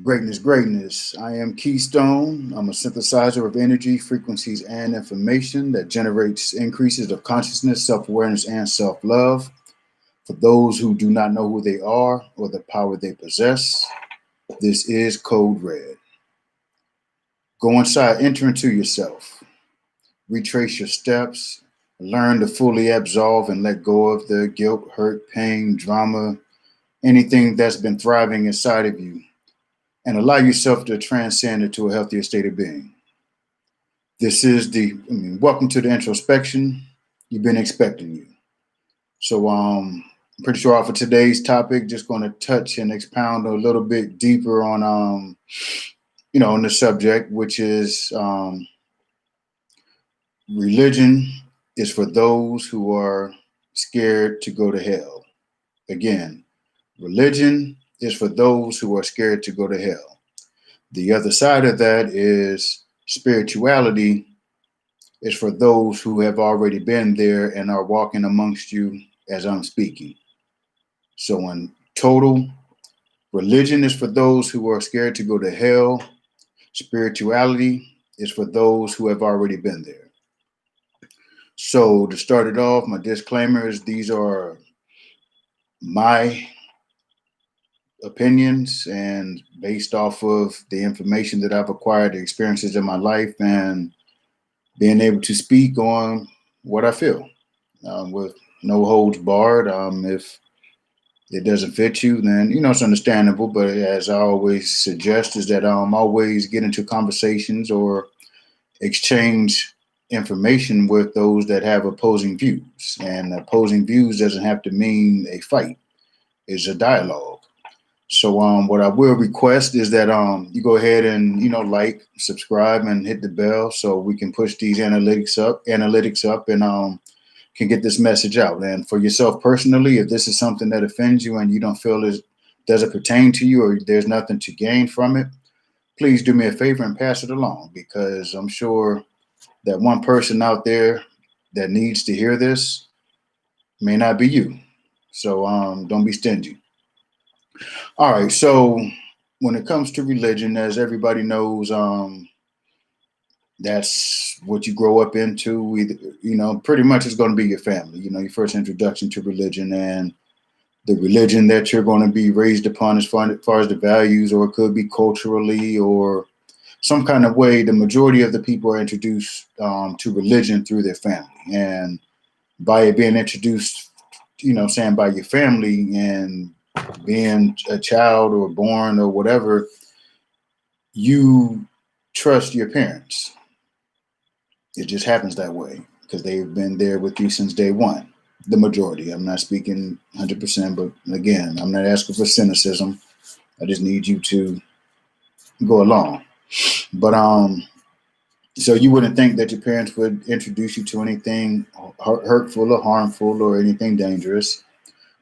Greatness, greatness. I am Keystone. I'm a synthesizer of energy, frequencies, and information that generates increases of consciousness, self awareness, and self love. For those who do not know who they are or the power they possess, this is Code Red. Go inside, enter into yourself, retrace your steps, learn to fully absolve and let go of the guilt, hurt, pain, drama, anything that's been thriving inside of you, and allow yourself to transcend into a healthier state of being. This is welcome to the introspection. You've been expecting you. So I'm pretty sure for today's topic, just going to touch and expound a little bit deeper on, on the subject, which is religion is for those who are scared to go to hell. Again, religion is for those who are scared to go to hell. The other side of that is spirituality is for those who have already been there and are walking amongst you as I'm speaking. So in total, religion is for those who are scared to go to hell. Spirituality is for those who have already been there. So to start it off, my disclaimer is these are my opinions and based off of the information that I've acquired, the experiences in my life, and being able to speak on what I feel with no holds barred. If it doesn't fit you, then, it's understandable. But as I always suggest is that always get into conversations or exchange information with those that have opposing views. And opposing views doesn't have to mean a fight. It's a dialogue. So what I will request is that you go ahead and, like, subscribe and hit the bell so we can push these analytics up and can get this message out. And for yourself personally, if this is something that offends you and you don't feel it doesn't pertain to you or there's nothing to gain from it, please do me a favor and pass it along, because I'm sure that one person out there that needs to hear this may not be you. So don't be stingy. All right. So when it comes to religion, as everybody knows, that's what you grow up into. Either, pretty much it's going to be your family, your first introduction to religion and the religion that you're going to be raised upon as far as the values, or it could be culturally or some kind of way. The majority of the people are introduced to religion through their family. And by it being introduced, by your family and being a child or born or whatever, you trust your parents. It just happens that way because they've been there with you since day one. The majority. I'm not speaking 100%, but again, I'm not asking for cynicism. I just need you to go along. But so you wouldn't think that your parents would introduce you to anything hurtful or harmful or anything dangerous.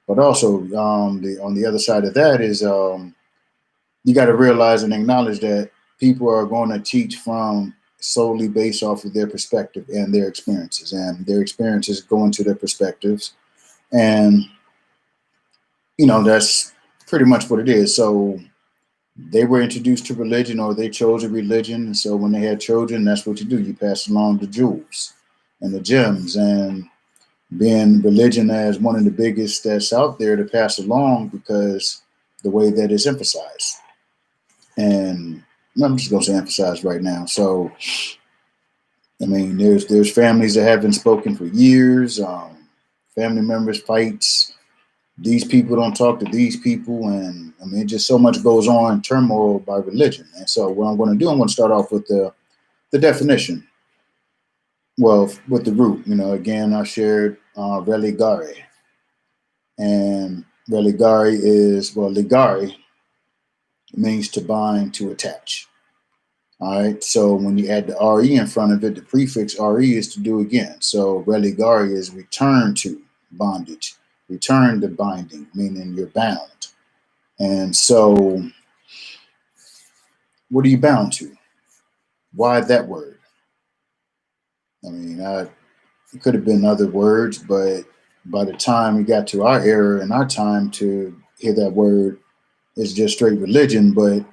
But also, on the other side of that is you got to realize and acknowledge that people are going to teach from solely based off of their perspective and their experiences go into their perspectives. And, that's pretty much what it is. So they were introduced to religion or they chose a religion. And so when they had children, that's what you do. You pass along the jewels and the gems, and being religion as one of the biggest that's out there to pass along because the way that it's emphasized. And I'm just going to say emphasized right now. So, there's families that have been spoken for years. Family members fights. These people don't talk to these people. And just so much goes on in turmoil by religion. And so what I'm going to do, I'm going to start off with the definition. well, with the root, again, I shared religare, and religare ligare means to bind, to attach. All right. So when you add the RE in front of it, the prefix RE is to do again. So religare is return to bondage, return to binding, meaning you're bound. And so what are you bound to? Why that word? I mean, it could have been other words, but by the time we got to our era and our time to hear that word, it's just straight religion. But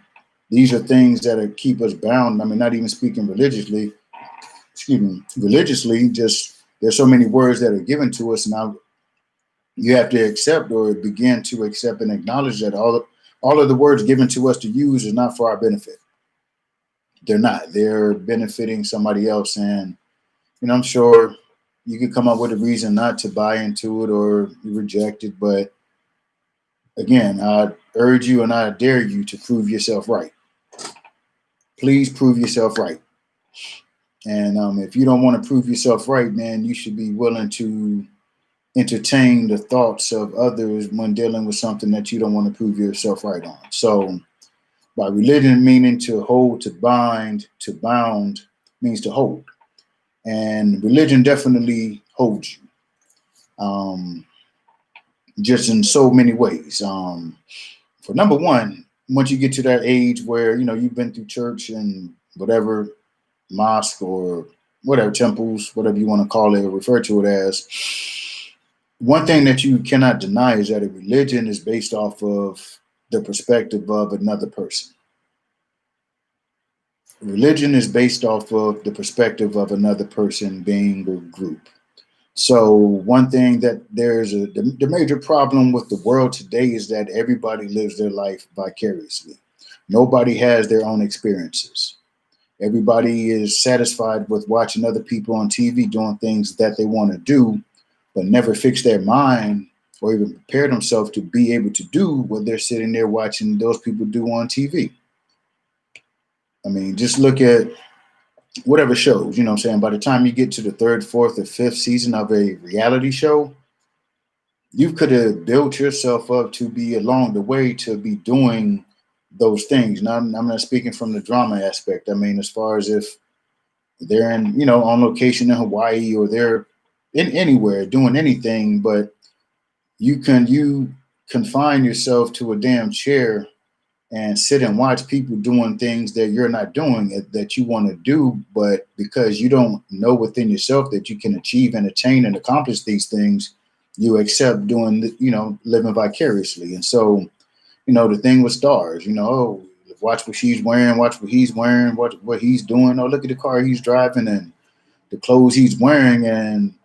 these are things that keep us bound. I mean, not even speaking religiously, religiously, just there's so many words that are given to us now. You have to accept or begin to accept and acknowledge that all of the words given to us to use is not for our benefit. They're not. They're benefiting somebody else. And, I'm sure you could come up with a reason not to buy into it or reject it. But again, I urge you and I dare you to prove yourself right. Please prove yourself right. And if you don't want to prove yourself right, then you should be willing to entertain the thoughts of others when dealing with something that you don't want to prove yourself right on. So, by religion meaning to hold, to bind, to bound means to hold. And religion definitely holds you, just in so many ways. For number one, once you get to that age where, you've been through church and whatever, mosque or whatever, temples, whatever you want to call it or refer to it as, one thing that you cannot deny is that a religion is based off of the perspective of another person. Religion is based off of the perspective of another person being a group. So one thing that the major problem with the world today is that everybody lives their life vicariously. Nobody has their own experiences. Everybody is satisfied with watching other people on TV doing things that they want to do, but never fix their mind or even prepare themselves to be able to do what they're sitting there watching those people do on TV. I mean, just look at whatever shows, what I'm saying? By the time you get to the third, fourth, or fifth season of a reality show, you could have built yourself up to be along the way to be doing those things. Now, I'm not speaking from the drama aspect. I mean, as far as if they're in, on location in Hawaii or they're in anywhere doing anything, but you confine yourself to a damn chair and sit and watch people doing things that you're not doing that you want to do, but because you don't know within yourself that you can achieve and attain and accomplish these things, you accept doing, living vicariously. And so, the thing with stars, oh, watch what she's wearing, watch what he's wearing, what he's doing. Oh, look at the car he's driving and the clothes he's wearing. And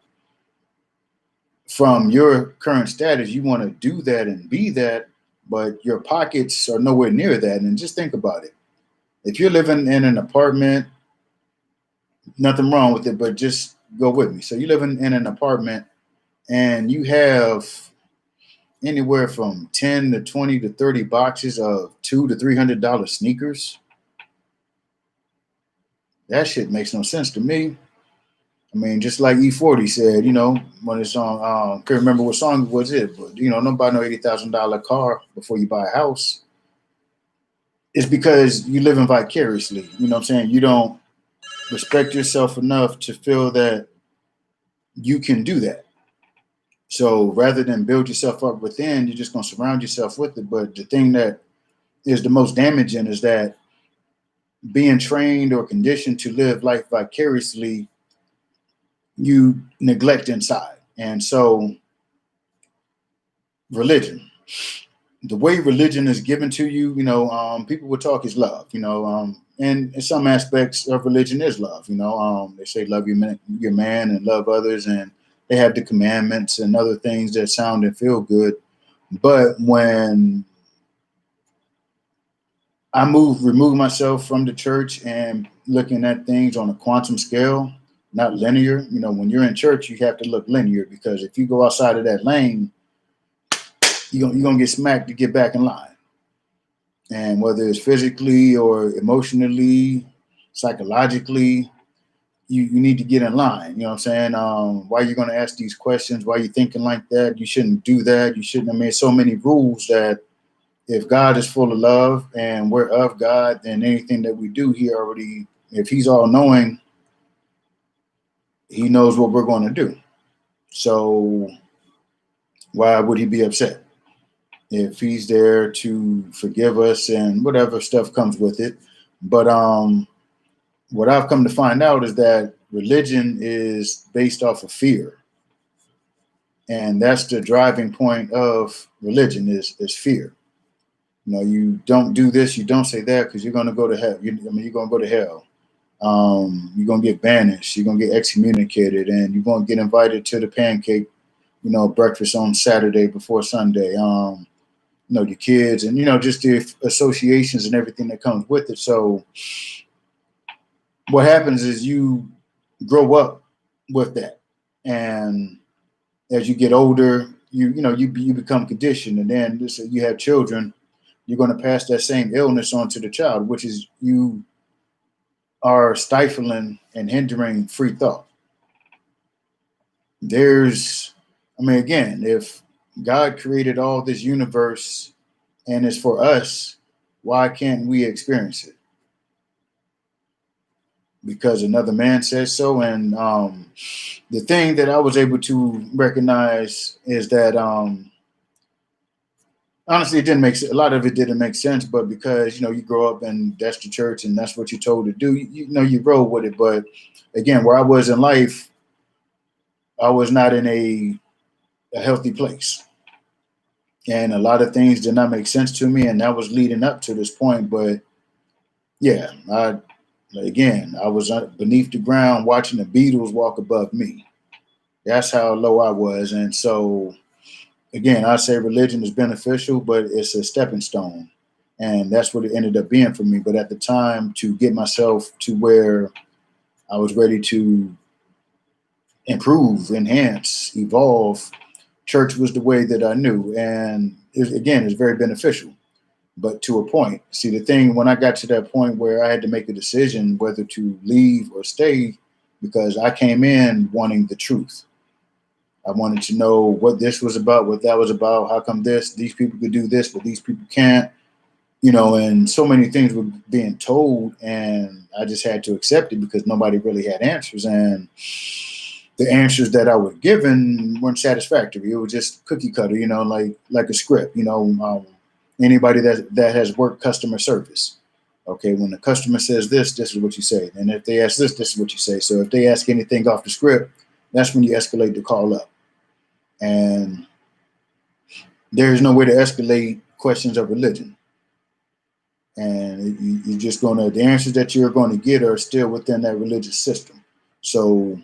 from your current status, you want to do that and be that, but your pockets are nowhere near that. And just think about it. If you're living in an apartment, nothing wrong with it, but just go with me. So you're living in an apartment and you have anywhere from 10 to 20 to 30 boxes of $200 to $300 sneakers. That shit makes no sense to me. I mean, just like E40 said, when it's on, can't remember what song was it, but don't buy no $80,000 car before you buy a house. It's because you live in vicariously. You know what I'm saying? You don't respect yourself enough to feel that you can do that. So rather than build yourself up within, you're just going to surround yourself with it. But the thing that is the most damaging is that being trained or conditioned to live life vicariously, you neglect inside. And so religion, the way religion is given to you, people will talk is love, and in some aspects of religion is love, they say love your man and love others, and they have the commandments and other things that sound and feel good. But when I remove myself from the church and looking at things on a quantum scale, not linear, when you're in church, you have to look linear, because if you go outside of that lane, you're going to get smacked to get back in line. And whether it's physically or emotionally, psychologically, you need to get in line. You know what I'm saying? Why you going to ask these questions? Why you thinking like that? You shouldn't do that. You shouldn't. I mean, so many rules that if God is full of love and we're of God, then anything that we do, he already, if he's all knowing, he knows what we're going to do. So why would he be upset? If he's there to forgive us and whatever stuff comes with it. But what I've come to find out is that religion is based off of fear. And that's the driving point of religion is fear. You know, you don't do this, you don't say that, because you're going to go to hell. You're going to go to hell. You're going to get banished. You're going to get excommunicated, and you're going to get invited to the pancake, breakfast on Saturday before Sunday. Your kids and, just the associations and everything that comes with it. So what happens is you grow up with that. And as you get older, you become conditioned. And then you have children, you're going to pass that same illness on to the child, which is you are stifling and hindering free thought. Again, if God created all this universe and it's for us, why can't we experience it? Because another man says so. And the thing that I was able to recognize is that honestly, it didn't make sense. A lot of it didn't make sense, but because, you grow up and that's the church and that's what you're told to do, you roll with it. But again, where I was in life, I was not in a healthy place. And a lot of things did not make sense to me. And that was leading up to this point. But yeah, I was beneath the ground watching the Beatles walk above me. That's how low I was. And so, again, I say religion is beneficial, but it's a stepping stone. And that's what it ended up being for me. But at the time, to get myself to where I was ready to improve, enhance, evolve, church was the way that I knew. And it's very beneficial. But to a point. See, the thing, when I got to that point where I had to make a decision whether to leave or stay, because I came in wanting the truth. I wanted to know what this was about, what that was about. How come these people could do this, but these people can't, and so many things were being told, and I just had to accept it because nobody really had answers. And the answers that I was given weren't satisfactory. It was just cookie cutter, like a script, anybody that has worked customer service. Okay, when the customer says this is what you say. And if they ask this is what you say. So if they ask anything off the script, that's when you escalate the call up. And there is no way to escalate questions of religion. And you're just the answers that you're going to get are still within that religious system. So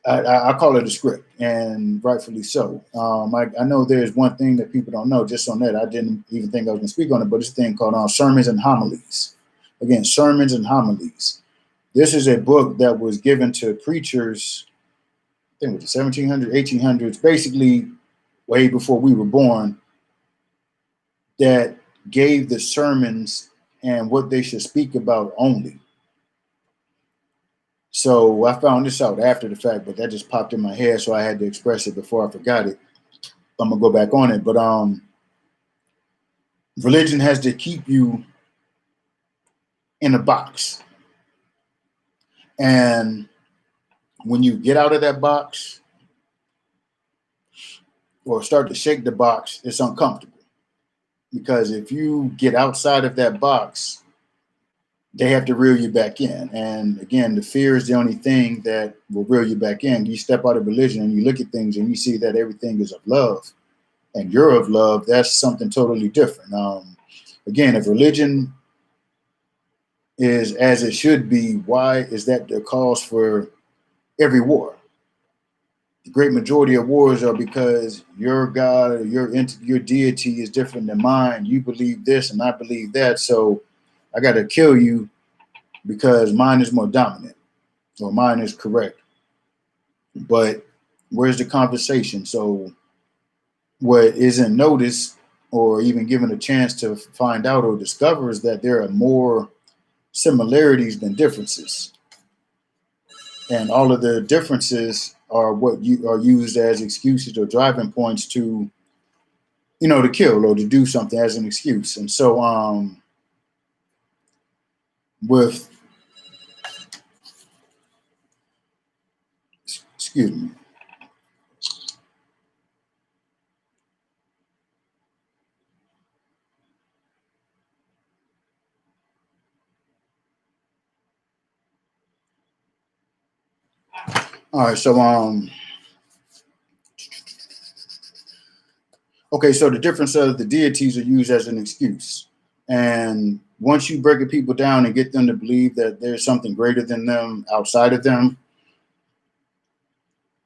I call it a script, and rightfully so. I know there's one thing that people don't know. Just on that, I didn't even think I was going to speak on it, but it's a thing called Sermons and Homilies. Again, Sermons and Homilies. This is a book that was given to preachers, I think it was the 1700s, 1800s, basically way before we were born, that gave the sermons and what they should speak about only. So I found this out after the fact, but that just popped in my head, so I had to express it before I forgot it. I'm gonna go back on it, but religion has to keep you in a box, and when you get out of that box or start to shake the box, it's uncomfortable, because if you get outside of that box, they have to reel you back in. And again, the fear is the only thing that will reel you back in. You step out of religion and you look at things and you see that everything is of love and you're of love. That's something totally different. Again, if religion is as it should be, why is that the cause for every war? The great majority of wars are because your God or your deity is different than mine. You believe this and I believe that. So I got to kill you because mine is more dominant or mine is correct. But where's the conversation? So what isn't noticed or even given a chance to find out or discover is that there are more similarities than differences. And all of the differences are what you are used as excuses or driving points to, to kill or to do something as an excuse. And so, with, excuse me. All right. So, okay. So the difference of the deities are used as an excuse. And once you break people down and get them to believe that there's something greater than them outside of them,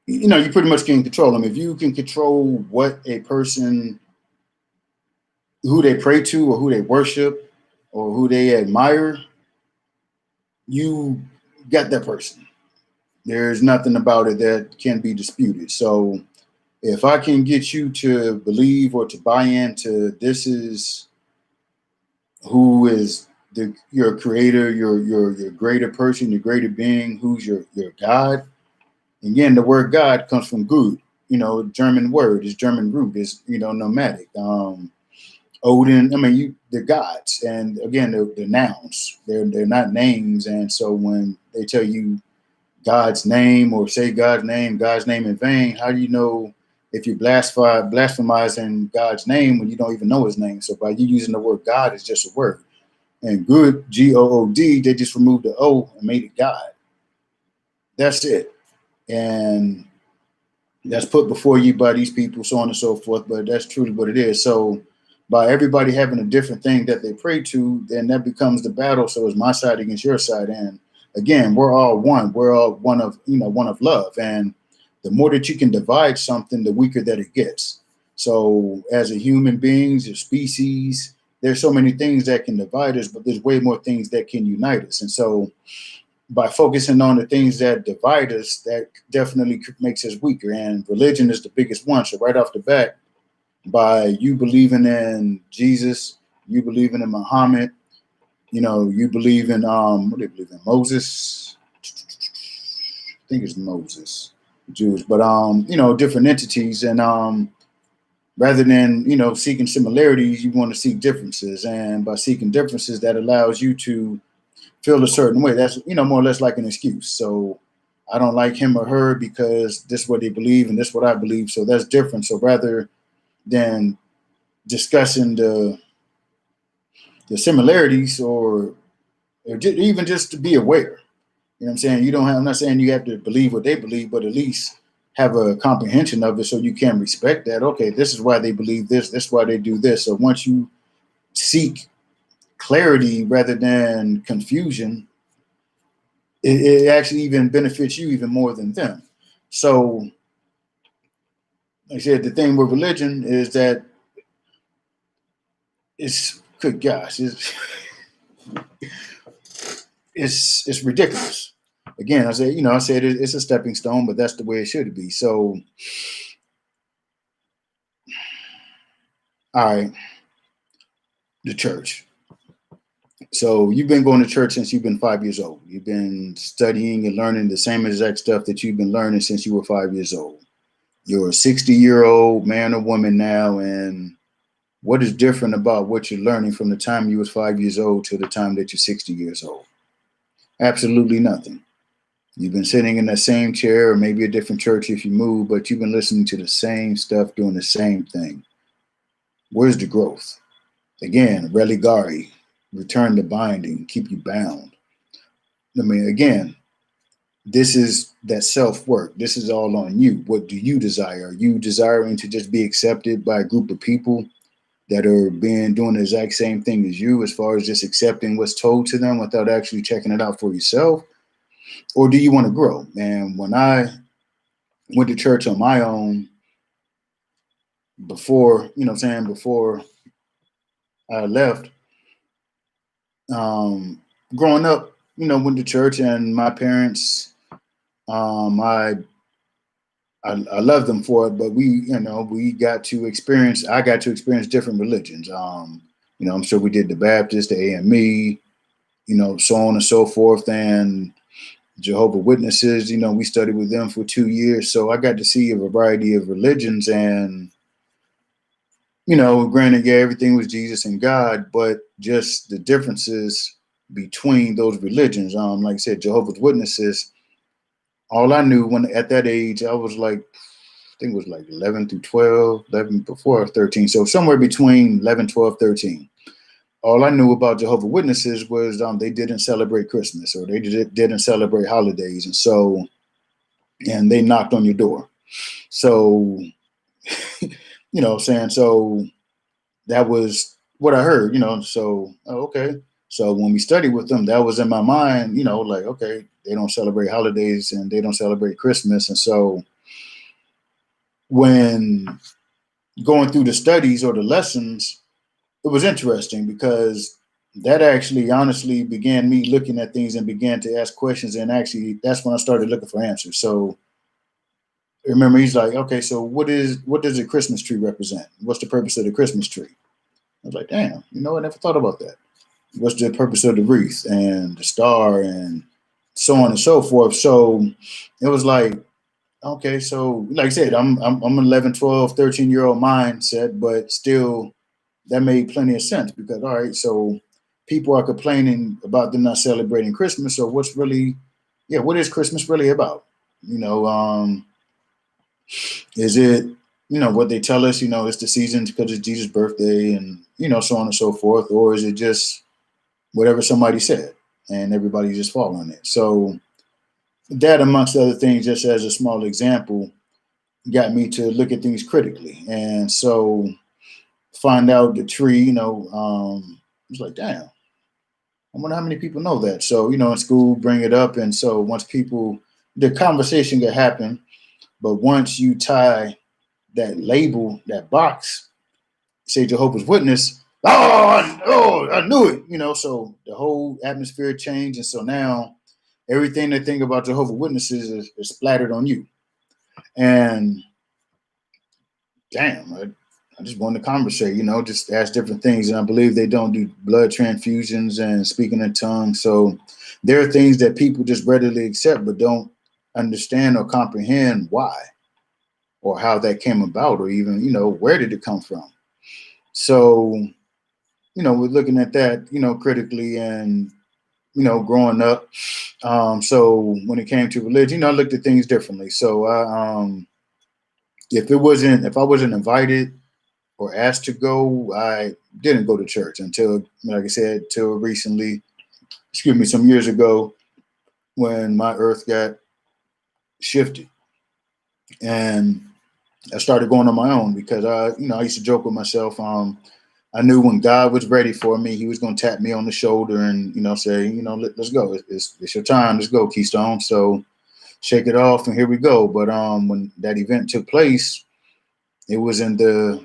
you pretty much can control them. If you can control what a person, who they pray to or who they worship or who they admire, you got that person. There's nothing about it that can be disputed. So if I can get you to believe or to buy into this is who is your creator, your greater person, your greater being, who's your God. Again, the word God comes from good, German word, is German root, is nomadic. Odin, the gods, and again, they're nouns. They're not names, and so when they tell you God's name or say God's name in vain, how do you know if you're blasphemizing God's name when you don't even know his name? So by you using the word God, it's just a word. And good, G-O-O-D, they just removed the O and made it God. That's it. And that's put before you by these people, so on and so forth, but that's truly what it is. So by everybody having a different thing that they pray to, then that becomes the battle. So it's my side against your side. And again, we're all one. We're all one of love. And the more that you can divide something, the weaker that it gets. So as a human beings, a species, there's so many things that can divide us, but there's way more things that can unite us. And so by focusing on the things that divide us, that definitely makes us weaker. And religion is the biggest one. So right off the bat, by you believing in Jesus, you believing in Muhammad, you believe in what do you believe in? Moses. I think it's Moses, Jews, but different entities. And rather than seeking similarities, you want to seek differences. And by seeking differences, that allows you to feel a certain way. That's more or less like an excuse. So I don't like him or her because this is what they believe and this is what I believe. So that's different. So rather than discussing the similarities or even just to be aware, what I'm saying? I'm not saying you have to believe what they believe, but at least have a comprehension of it so you can respect that. Okay, this is why they believe this. This is why they do this. So once you seek clarity rather than confusion, it actually even benefits you even more than them. So, like I said, the thing with religion is that it's, good gosh, it's ridiculous. Again, I said it's a stepping stone, but that's the way it should be. So, all right, the church. So you've been going to church since you've been 5 years old. You've been studying and learning the same exact stuff that you've been learning since you were 5 years old. You're a 60-year-old man or woman now, and what is different about what you're learning from the time you was 5 years old to the time that you're 60 years old? Absolutely nothing. You've been sitting in that same chair, or maybe a different church if you move, but you've been listening to the same stuff, doing the same thing. Where's the growth? Again, Religare, return to binding, keep you bound. Again, this is that self-work. This is all on you. What do you desire? Are you desiring to just be accepted by a group of people that are doing the exact same thing as you, as far as just accepting what's told to them without actually checking it out for yourself? Or do you want to grow? And when I went to church on my own before, before I left, growing up, went to church, and my parents, I love them for it, but I got to experience different religions. I'm sure we did the Baptist, the AME, so on and so forth. And Jehovah's Witnesses, we studied with them for 2 years. So I got to see a variety of religions. And, granted, yeah, everything was Jesus and God, but just the differences between those religions. Like I said, Jehovah's Witnesses, all I knew when at that age, I was like, I think it was like 11 through 12, 11 before 13. So somewhere between 11, 12, 13. All I knew about Jehovah's Witnesses was they didn't celebrate Christmas, or they didn't celebrate holidays. And they knocked on your door. So, what I'm saying? So that was what I heard, so, okay. So when we studied with them, that was in my mind, like, okay, they don't celebrate holidays and they don't celebrate Christmas. And so when going through the studies or the lessons, it was interesting because that actually honestly began me looking at things and began to ask questions. And actually, that's when I started looking for answers. So remember, he's like, okay, so what does a Christmas tree represent? What's the purpose of the Christmas tree? I was like, damn, I never thought about that. What's the purpose of the wreath and the star and so on and so forth? So it was like, okay, so like I said, I'm 11, 12, 13-year-old mindset, but still that made plenty of sense because, all right, so people are complaining about them not celebrating Christmas. So what is Christmas really about? Is it, what they tell us, it's the season because it's Jesus' birthday and, so on and so forth? Or is it just whatever somebody said and everybody just following it? So that, amongst other things, just as a small example, got me to look at things critically. And so find out the tree, it's like, damn, I wonder how many people know that. So, in school, bring it up. And so once the conversation could happen, but once you tie that label, that box, say Jehovah's Witness, I knew it, so the whole atmosphere changed. And so now everything they think about Jehovah's Witnesses is splattered on you. And damn, I just wanted to conversate, just ask different things. And I believe they don't do blood transfusions and speaking in tongues. So there are things that people just readily accept, but don't understand or comprehend why or how that came about, or even, where did it come from? So, we're looking at that, critically and, growing up. So when it came to religion, I looked at things differently. So if I wasn't invited or asked to go, I didn't go to church until, like I said, till recently, some years ago when my earth got shifted. And I started going on my own because I used to joke with myself. I knew when God was ready for me, he was going to tap me on the shoulder and, say, let's go. It's your time. Let's go, Keystone. So shake it off and here we go. But when that event took place, it wasn't the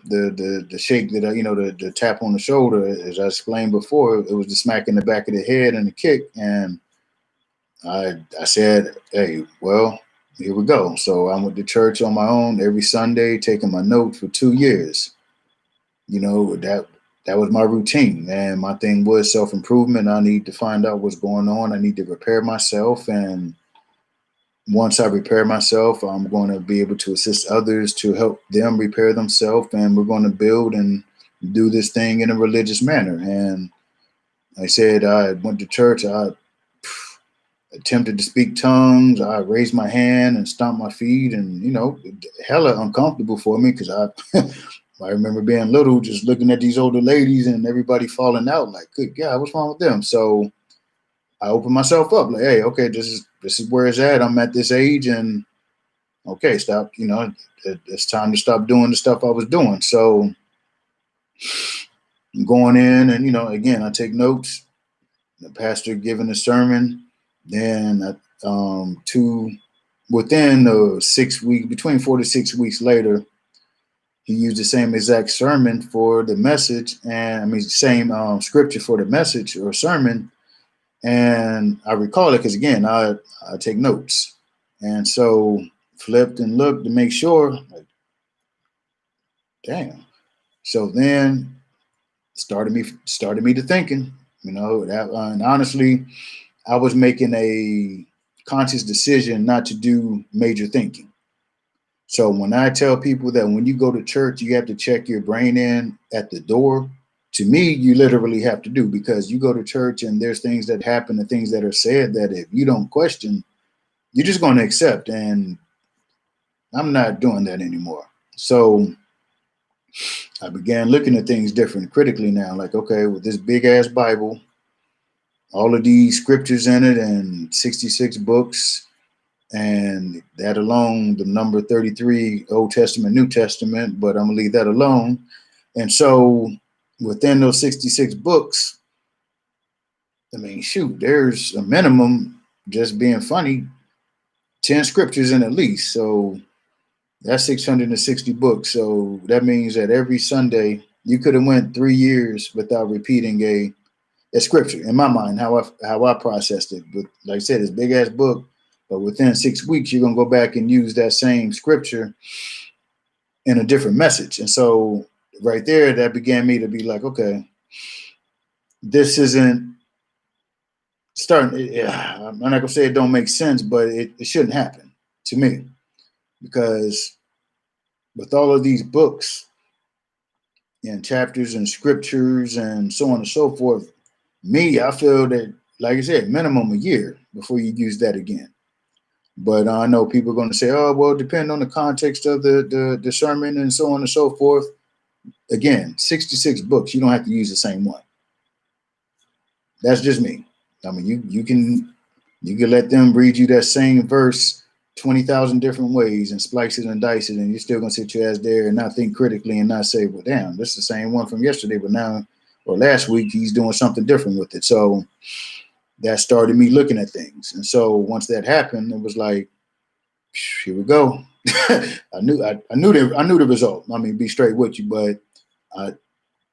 shake that the tap on the shoulder, as I explained before. It was the smack in the back of the head and the kick. And I said, hey, well, here we go. So I went to church on my own every Sunday, taking my notes for 2 years. That was my routine. And my thing was self-improvement. I need to find out what's going on. I need to prepare myself. And once I repair myself, I'm going to be able to assist others to help them repair themselves. And we're going to build and do this thing in a religious manner. And I said, I went to church. I attempted to speak tongues. I raised my hand and stomped my feet, and hella uncomfortable for me because I remember being little, just looking at these older ladies and everybody falling out. Like, good God, what's wrong with them? So I opened myself up. Like, hey, okay, this is where it's at. I'm at this age, and okay, stop. It's time to stop doing the stuff I was doing. So I'm going in, and again, I take notes. The pastor giving a sermon. Then within 6 weeks, between 4 to 6 weeks later, he used the same exact sermon for the message, and same scripture for the message or sermon. And I recall it because again, I take notes, and so flipped and looked to make sure. Like, damn. So then started me to thinking. And honestly, I was making a conscious decision not to do major thinking. So when I tell people that when you go to church, you have to check your brain in at the door, to me, you literally have to do, because you go to church and there's things that happen and things that are said that if you don't question, you're just going to accept. And I'm not doing that anymore. So I began looking at things different critically now. Like, okay, with this big ass Bible, all of these scriptures in it and 66 books, and that alone, the number 33, Old Testament, New Testament, but I'm gonna leave that alone. And so within those 66 books, I mean, shoot, there's a minimum, just being funny, 10 scriptures in at least. So that's 660 books. So that means that every Sunday you could have went 3 years without repeating a scripture. In my mind, how I processed it. But like I said, it's a big ass book, but within 6 weeks, you're gonna go back and use that same scripture in a different message. And so right there, that began me to be like, okay, this isn't starting. I'm not gonna say it don't make sense, but it shouldn't happen to me, because with all of these books and chapters and scriptures and so on and so forth, I feel that, like I said, minimum a year before you use that again. But I know people are going to say, oh, well, depending on the context of the sermon and so on and so forth. Again, 66 books, you don't have to use the same one. That's just me. I mean, you can let them read you that same verse 20,000 different ways and splice it and dice it, and you're still going to sit your ass there and not think critically and not say, well, damn, this is the same one from yesterday, but now, or last week, he's doing something different with it. So that started me looking at things. And so once that happened, it was like, here we go. I knew the result. I mean, be straight with you, but I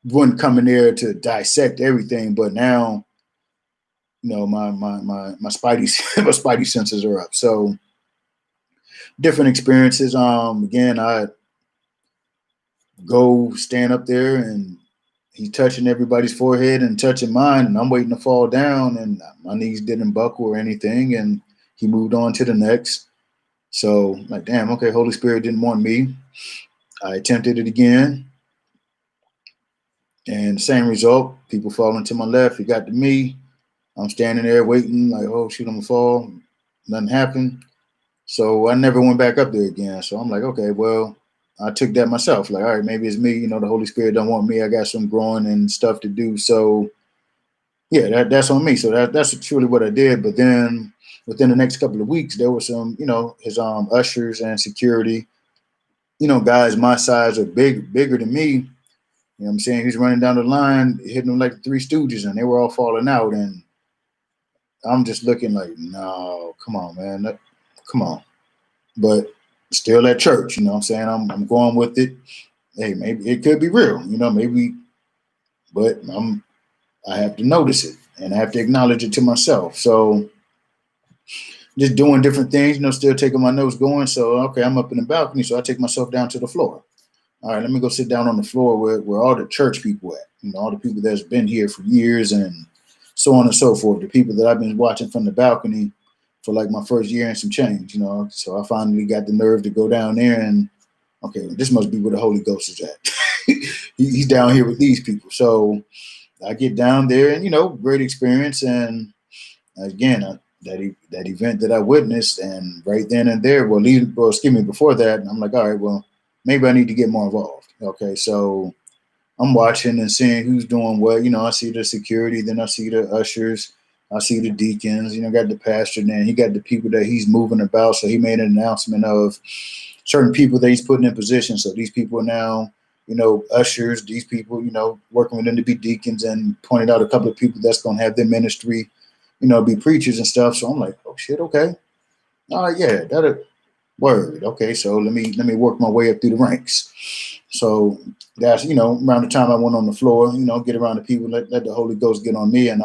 wasn't coming there to dissect everything. But now, my spidey my spidey senses are up. So different experiences. Again, I go stand up there and he's touching everybody's forehead and touching mine, and I'm waiting to fall down, and my knees didn't buckle or anything, and he moved on to the next. So, like, damn, okay, Holy Spirit didn't want me. I attempted it again, and same result. People falling to my left. He got to me. I'm standing there waiting, like, oh, shoot, I'm going to fall. Nothing happened. So I never went back up there again. So I'm like, okay, well, I took that myself. Like, all right, maybe it's me. The Holy Spirit don't want me. I got some growing and stuff to do. So, yeah, that's on me. So that's truly what I did. But then within the next couple of weeks, there were some, his ushers and security, guys my size or bigger than me. You know what I'm saying? He's running down the line, hitting them like the Three Stooges, and they were all falling out. And I'm just looking like, no, come on, man. Come on. But still at church, you know what I'm saying? I'm going with it. Hey, maybe it could be real, maybe, but I have to notice it and I have to acknowledge it to myself. So just doing different things, still taking my notes going. So, okay, I'm up in the balcony. So I take myself down to the floor. All right, let me go sit down on the floor where all the church people at, all the people that's been here for years and so on and so forth. The people that I've been watching from the balcony for like my first year and some change, So I finally got the nerve to go down there and, okay, this must be where the Holy Ghost is at. He's down here with these people. So I get down there and, great experience. And again, that event that I witnessed, and right then and there, before that, I'm like, all right, well, maybe I need to get more involved. Okay, so I'm watching and seeing who's doing what. I see the security, then I see the ushers, I see the deacons, got the pastor, then he got the people that he's moving about. So he made an announcement of certain people that he's putting in position. So these people are now, ushers, these people, working with them to be deacons, and pointed out a couple of people that's going to have their ministry, be preachers and stuff. So I'm like, oh shit, okay. All right, yeah, that'll word. Okay, so let me work my way up through the ranks. So that's, around the time I went on the floor, get around the people, let the Holy Ghost get on me. And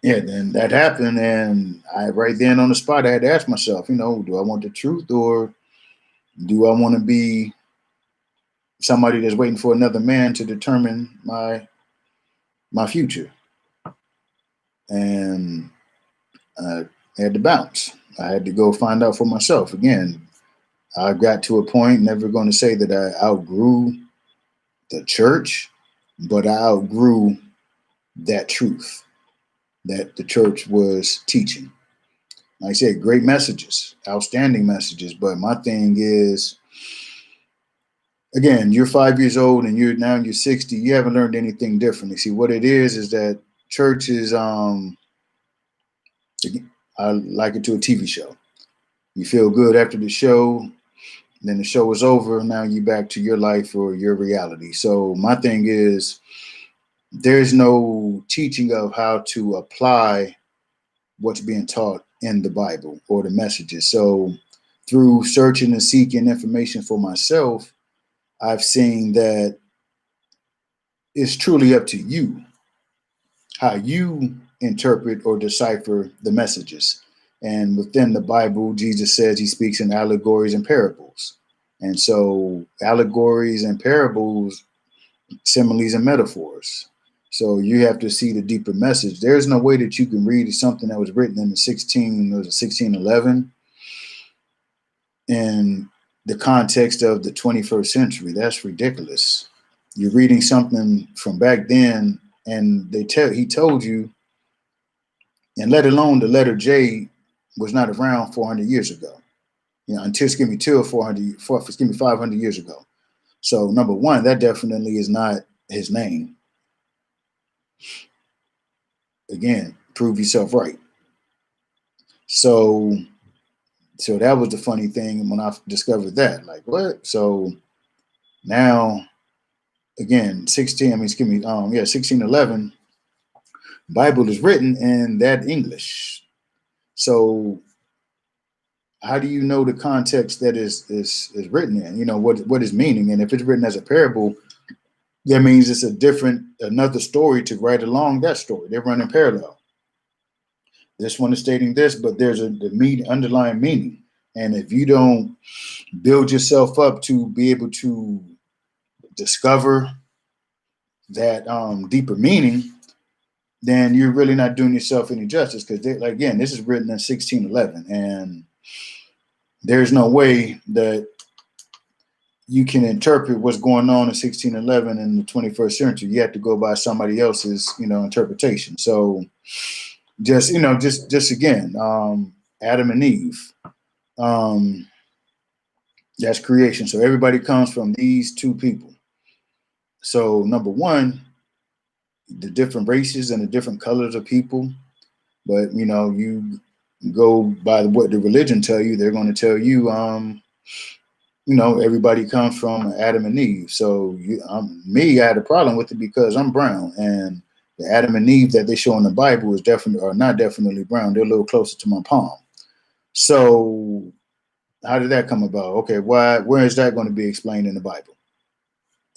yeah, then that happened. And I right then on the spot, I had to ask myself, do I want the truth, or do I want to be somebody that's waiting for another man to determine my my future. And I had to bounce. I had to go find out for myself. Again, I got to a point, never going to say that I outgrew the church, but I outgrew that truth that the church was teaching. Like I said, great messages, outstanding messages. But my thing is, again, you're 5 years old and you're 60. You haven't learned anything differently. See, what it is that church is, I like it to a TV show. You feel good after the show, then the show is over. Now you're back to your life or your reality. So my thing is, there's no teaching of how to apply what's being taught in the Bible or the messages. So through searching and seeking information for myself, I've seen that it's truly up to you how you interpret or decipher the messages. And within the Bible, Jesus says he speaks in allegories and parables. And so allegories and parables, similes and metaphors. So you have to see the deeper message. There's no way that you can read something that was written in the 1611 in the context of the 21st century. That's ridiculous. You're reading something from back then, and he told you, and let alone the letter J was not around 400 years ago. Until 500 years ago. So number one, that definitely is not his name. Again, prove yourself right. So that was the funny thing when I discovered that. Like, what? So now, again, 1611, Bible is written in that English. So how do you know the context that is written in? What is meaning? And if it's written as a parable, that means it's another story to write along that story. They're running parallel. This one is stating this, but there's the underlying meaning. And if you don't build yourself up to be able to discover that deeper meaning, then you're really not doing yourself any justice. Because again, this is written in 1611, and there's no way that you can interpret what's going on in 1611 in the 21st century. You have to go by somebody else's, interpretation. So just again, Adam and Eve, that's creation. So everybody comes from these two people. So number one, the different races and the different colors of people. But, you go by what the religion tell you, they're going to tell you, everybody comes from Adam and Eve. So I had a problem with it because I'm brown, and the Adam and Eve that they show in the Bible are not definitely brown. They're a little closer to my palm. So how did that come about? Okay, where is that going to be explained in the Bible?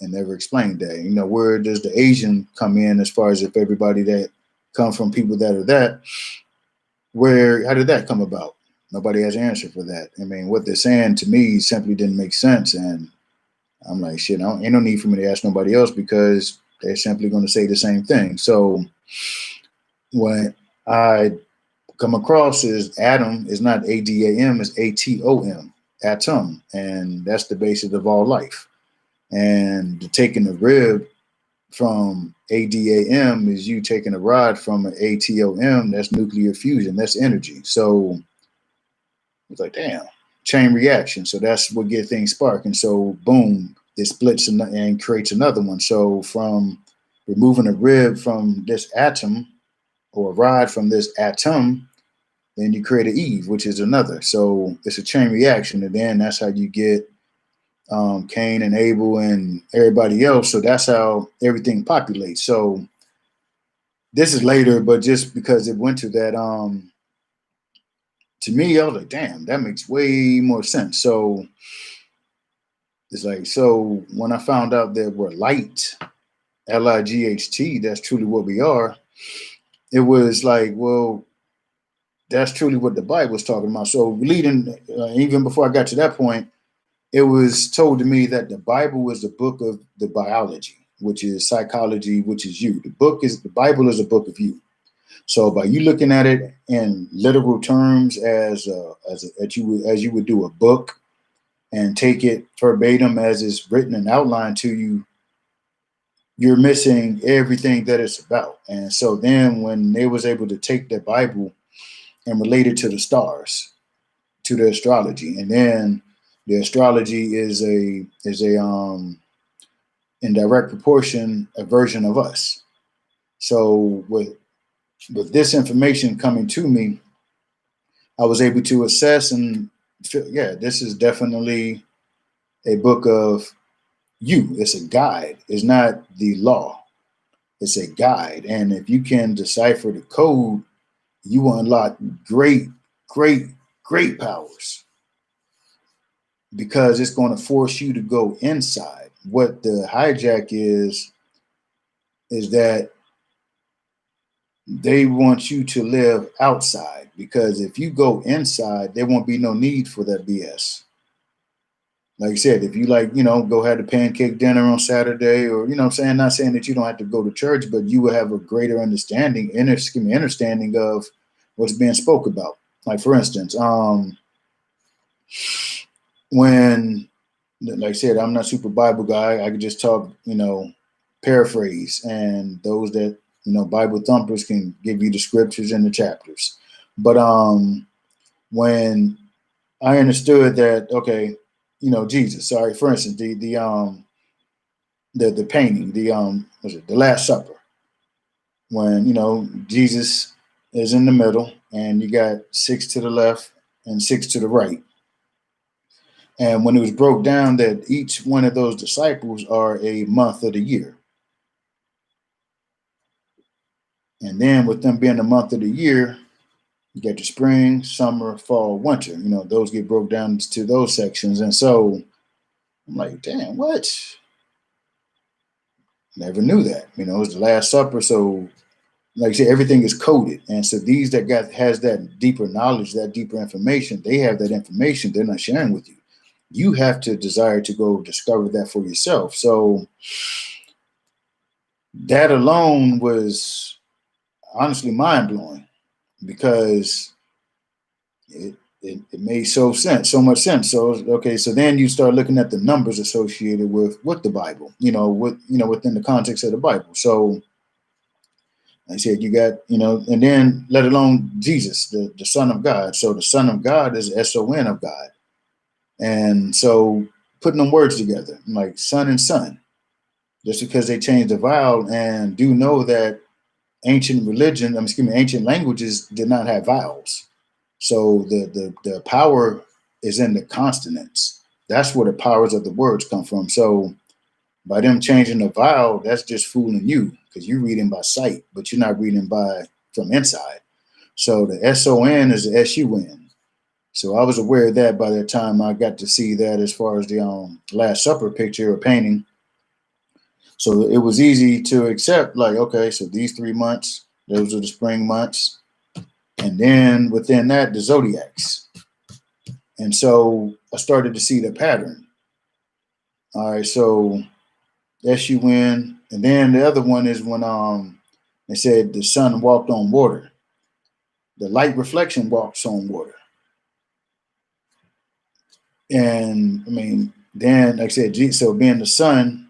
And never explained that. Where does the Asian come in as far as if everybody that come from people that are that? How did that come about? Nobody has an answer for that. I mean, what they're saying to me simply didn't make sense. And I'm like, shit, ain't no need for me to ask nobody else because they're simply going to say the same thing. So when I come across is Adam is not ADAM, it's ATOM, atom. And that's the basis of all life. And taking the rib from ADAM is you taking a rod from an ATOM, that's nuclear fusion, that's energy. So it's like, damn, chain reaction. So that's what gets things sparking. So boom, it splits and creates another one. So from removing a rib from this atom or a rod from this atom, then you create an Eve, which is another. So it's a chain reaction. And then that's how you get Cain and Abel and everybody else. So that's how everything populates. So this is later, but just because it went to that, to me, I was like, damn, that makes way more sense. So it's like, so when I found out that we're light, Light, that's truly what we are, it was like, well, that's truly what the Bible was talking about. So leading, even before I got to that point, it was told to me that the Bible was the book of the biology. which is psychology, which is you. The Bible is a book of you. So by you looking at it in literal terms as you would do a book and take it verbatim as it's written and outlined to you, you're missing everything that it's about. And so then when they was able to take the Bible and relate it to the stars, to the astrology, and then the astrology is a in direct proportion a version of us. So with this information coming to me, I was able to assess and feel, yeah, this is definitely a book of you. It's a guide. It's not the law. It's a guide. And if you can decipher the code, you will unlock great, great, great powers, because it's going to force you to go inside. What the hijack is that they want you to live outside, because if you go inside, there won't be no need for that BS. Like I said, if you go have the pancake dinner on Saturday, or, I'm saying, not saying that you don't have to go to church, but you will have a greater understanding of what's being spoke about. Like, for instance, when, like I said, I'm not super Bible guy. I could just talk, paraphrase, and those that, Bible thumpers can give you the scriptures and the chapters. But when I understood that, okay, Jesus, sorry, for instance, the painting, the Last Supper, when, Jesus is in the middle and you got 6 to the left and 6 to the right. And when it was broke down that each one of those disciples are a month of the year. And then with them being a month of the year, you got your spring, summer, fall, winter. Those get broke down to those sections. And so I'm like, damn, what? Never knew that. It was the Last Supper. So, like I said, everything is coded. And so these that has that deeper knowledge, that deeper information, they have that information they're not sharing with you. You have to desire to go discover that for yourself. So that alone was honestly mind-blowing, because it made so much sense. So, okay, so then you start looking at the numbers associated with the Bible, within the context of the Bible. So like I said, you got, and then let alone Jesus, the Son of God. So the Son of God is S-O-N of God. And so putting them words together, like son and son, just because they changed the vowel, and do know that ancient languages did not have vowels. So the power is in the consonants. That's where the powers of the words come from. So by them changing the vowel, that's just fooling you, because you're reading by sight, but you're not reading from inside. So the S-O-N is the S-U-N. So I was aware of that by the time I got to see that as far as the Last Supper picture or painting. So it was easy to accept, like, okay, so these 3 months, those are the spring months. And then within that, the zodiacs. And so I started to see the pattern. All right, so S-U-N. And then the other one is when they said the sun walked on water. The light reflection walks on water. And then, like I said, so being the sun,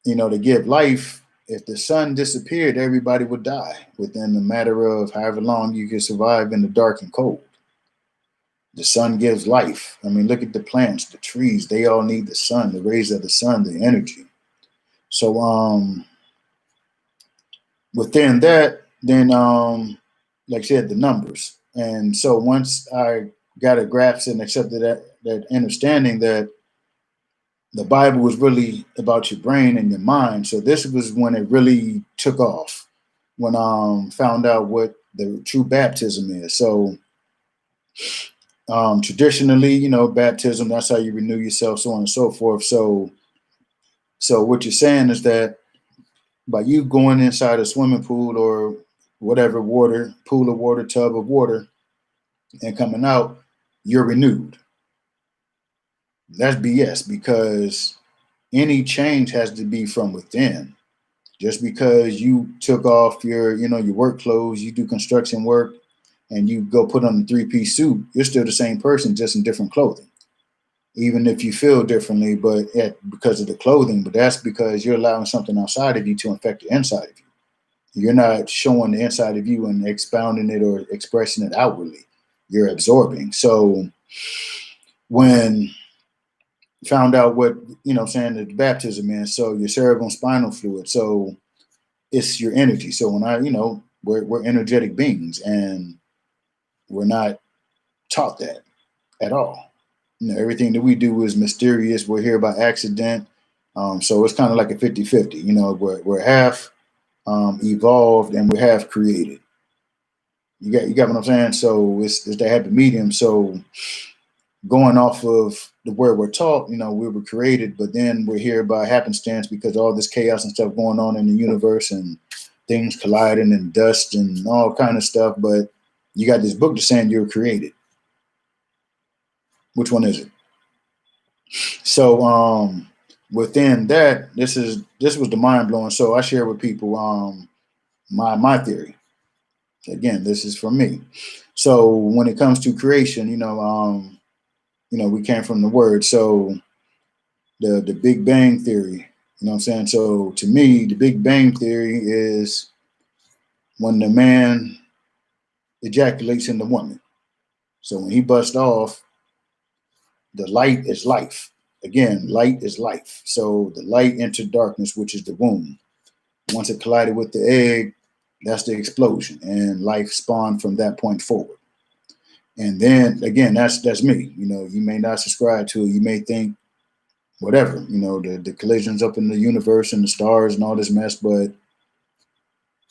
to give life, if the sun disappeared, everybody would die within a matter of however long you could survive in the dark and cold. The sun gives life. Look at the plants, the trees, they all need the sun, the rays of the sun, the energy. So within that, then like I said, the numbers. And so once I got a grasp and accepted that understanding that the Bible was really about your brain and your mind. So this was when it really took off, when found out what the true baptism is. So traditionally, baptism, that's how you renew yourself, so on and so forth. So what you're saying is that by you going inside a swimming pool or whatever pool of water, tub of water, and coming out, you're renewed. That's BS, because any change has to be from within. Just because you took off your, your work clothes, you do construction work, and you go put on a three-piece suit, you're still the same person, just in different clothing. Even if you feel differently, because of the clothing, but that's because you're allowing something outside of you to infect the inside of you. You're not showing the inside of you and expounding it or expressing it outwardly. You're absorbing. So when found out what, saying the baptism is, so your cerebral spinal fluid. So it's your energy. So when we're energetic beings, and we're not taught that at all. Everything that we do is mysterious. We're here by accident. So it's kind of like a 50-50. We're half evolved and we're half created. You got what I'm saying? So it's that happy medium. So going off of the word we're taught, we were created, but then we're here by happenstance because all this chaos and stuff going on in the universe and things colliding and dust and all kind of stuff. But you got this book that's saying you're created. Which one is it? So within that, this was the mind blowing. So I share with people my theory. Again, this is from me. So when it comes to creation, we came from the word. So the Big Bang theory, you know what I'm saying? So to me, the Big Bang theory is when the man ejaculates in the woman. So when he busts off, the light is life. Again, light is life. So the light entered darkness, which is the womb. Once it collided with the egg, that's the explosion, and life spawned from that point forward. And then again, that's me. You may not subscribe to it. You may think whatever, the collisions up in the universe and the stars and all this mess. But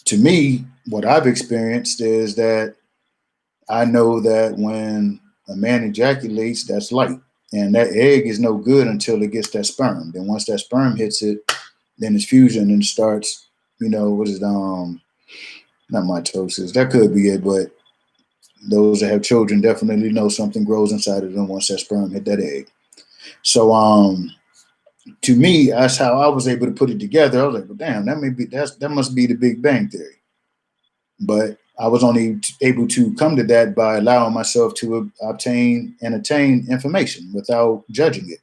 to me, what I've experienced is that I know that when a man ejaculates, that's light. And that egg is no good until it gets that sperm. Then once that sperm hits it, then it's fusion and starts, what is it? Not mitosis. That could be it, but those that have children definitely know something grows inside of them once that sperm hit that egg. So to me, that's how I was able to put it together. I was like, well, damn, that must be the Big Bang theory. But I was only able to come to that by allowing myself to obtain and attain information without judging it,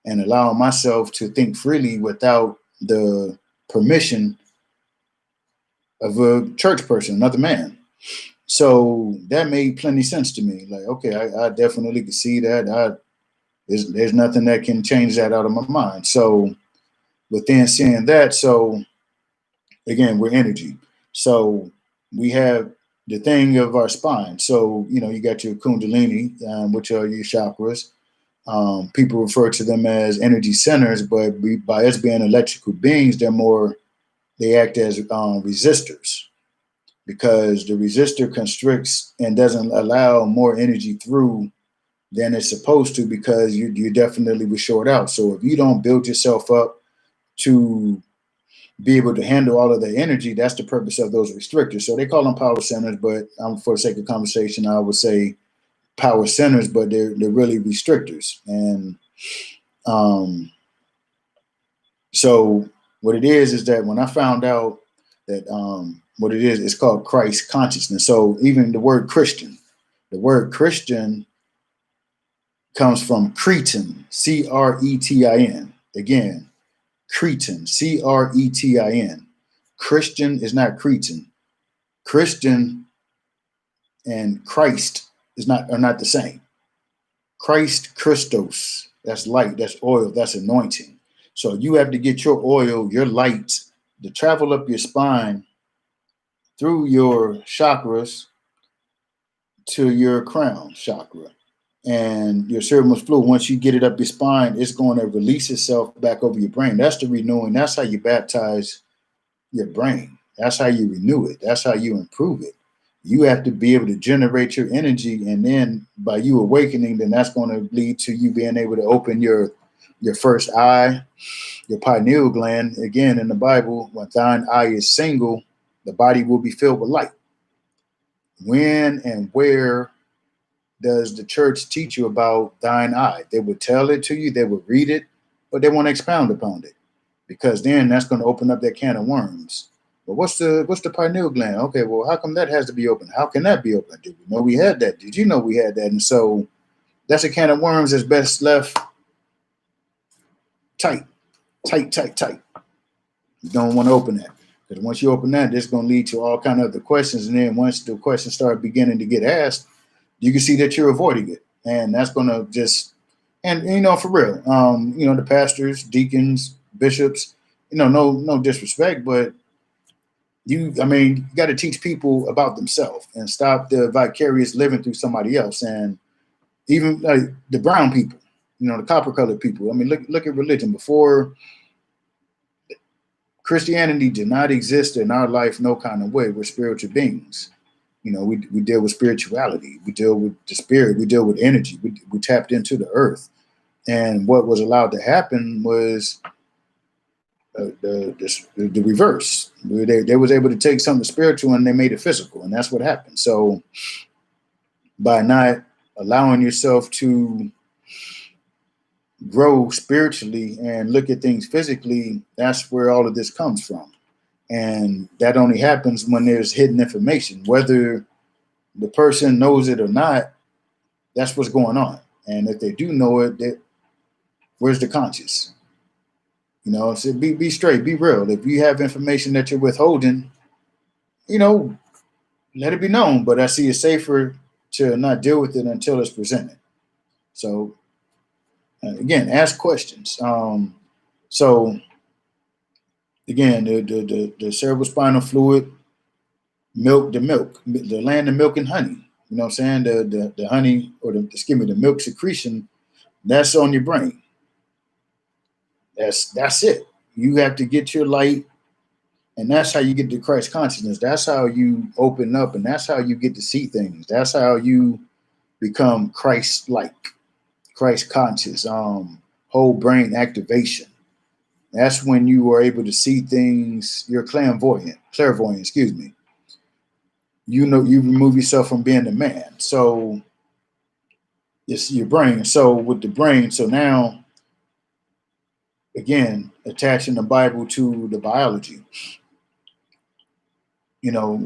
and allowing myself to think freely without the permission of a church person, another man. So that made plenty sense to me. Like, okay, I definitely can see that. There's nothing that can change that out of my mind. So within seeing that, so again, we're energy. So we have the thing of our spine. So, you got your kundalini, which are your chakras. People refer to them as energy centers, but by us being electrical beings, they act as resistors, because the resistor constricts and doesn't allow more energy through than it's supposed to, because you definitely will short out. So if you don't build yourself up to be able to handle all of the energy, that's the purpose of those restrictors. So they call them power centers, but for the sake of conversation, I would say power centers, but they're really restrictors. And so what it is that when I found out that what it is, it's called Christ consciousness. So even the word Christian comes from Cretan, Cretin. Again, Cretan, Cretin. Christian is not Cretan. Christian and Christ are not the same. Christ, Christos, that's light, that's oil, that's anointing. So you have to get your oil, your light, to travel up your spine through your chakras to your crown chakra. And your cerebral fluid, once you get it up your spine, it's going to release itself back over your brain. That's the renewing. That's how you baptize your brain. That's how you renew it. That's how you improve it. You have to be able to generate your energy, and then by you awakening, then that's going to lead to you being able to open your first eye, your pineal gland. Again, in the Bible, when thine eye is single, the body will be filled with light. When and where does the church teach you about thine eye? They would tell it to you. They would read it. but they want to expound upon it, because then that's going to open up that can of worms. But what's the pineal gland? Okay, well, how come that has to be open? How can that be open? Did we know we had that? Did you know we had that? And so that's a can of worms that's best left tight, tight, tight, tight. You don't want to open that, because once you open that, it's going to lead to all kind of other questions. And then once the questions start beginning to get asked, you can see that you're avoiding it, and that's going to just, and for real, the pastors, deacons, bishops, no disrespect, but you got to teach people about themselves and stop the vicarious living through somebody else. And even the brown people, the copper colored people. I mean, look at religion. Before Christianity did not exist in our life, no kind of way. We're spiritual beings. We deal with spirituality. We deal with the spirit. We deal with energy. We tapped into the earth. And what was allowed to happen was the reverse. They was able to take something spiritual and they made it physical, and that's what happened. So by not allowing yourself to grow spiritually and look at things physically, that's where all of this comes from. And that only happens when there's hidden information, whether the person knows it or not. That's what's going on. And if they do know it, where's the conscious? So be straight, be real. If you have information that you're withholding, let it be known. But I see it's safer to not deal with it until it's presented. So again, ask questions. So again, the cerebrospinal fluid, the land of milk and honey. You know what I'm saying? The honey, or the milk secretion, that's on your brain. That's it. You have to get your light, and that's how you get to Christ consciousness. That's how you open up, and that's how you get to see things. That's how you become Christ-like, Christ conscious, whole brain activation. That's when you are able to see things. You're clairvoyant, excuse me. You remove yourself from being the man. So it's your brain. So with the brain, so now, again, attaching the Bible to the biology.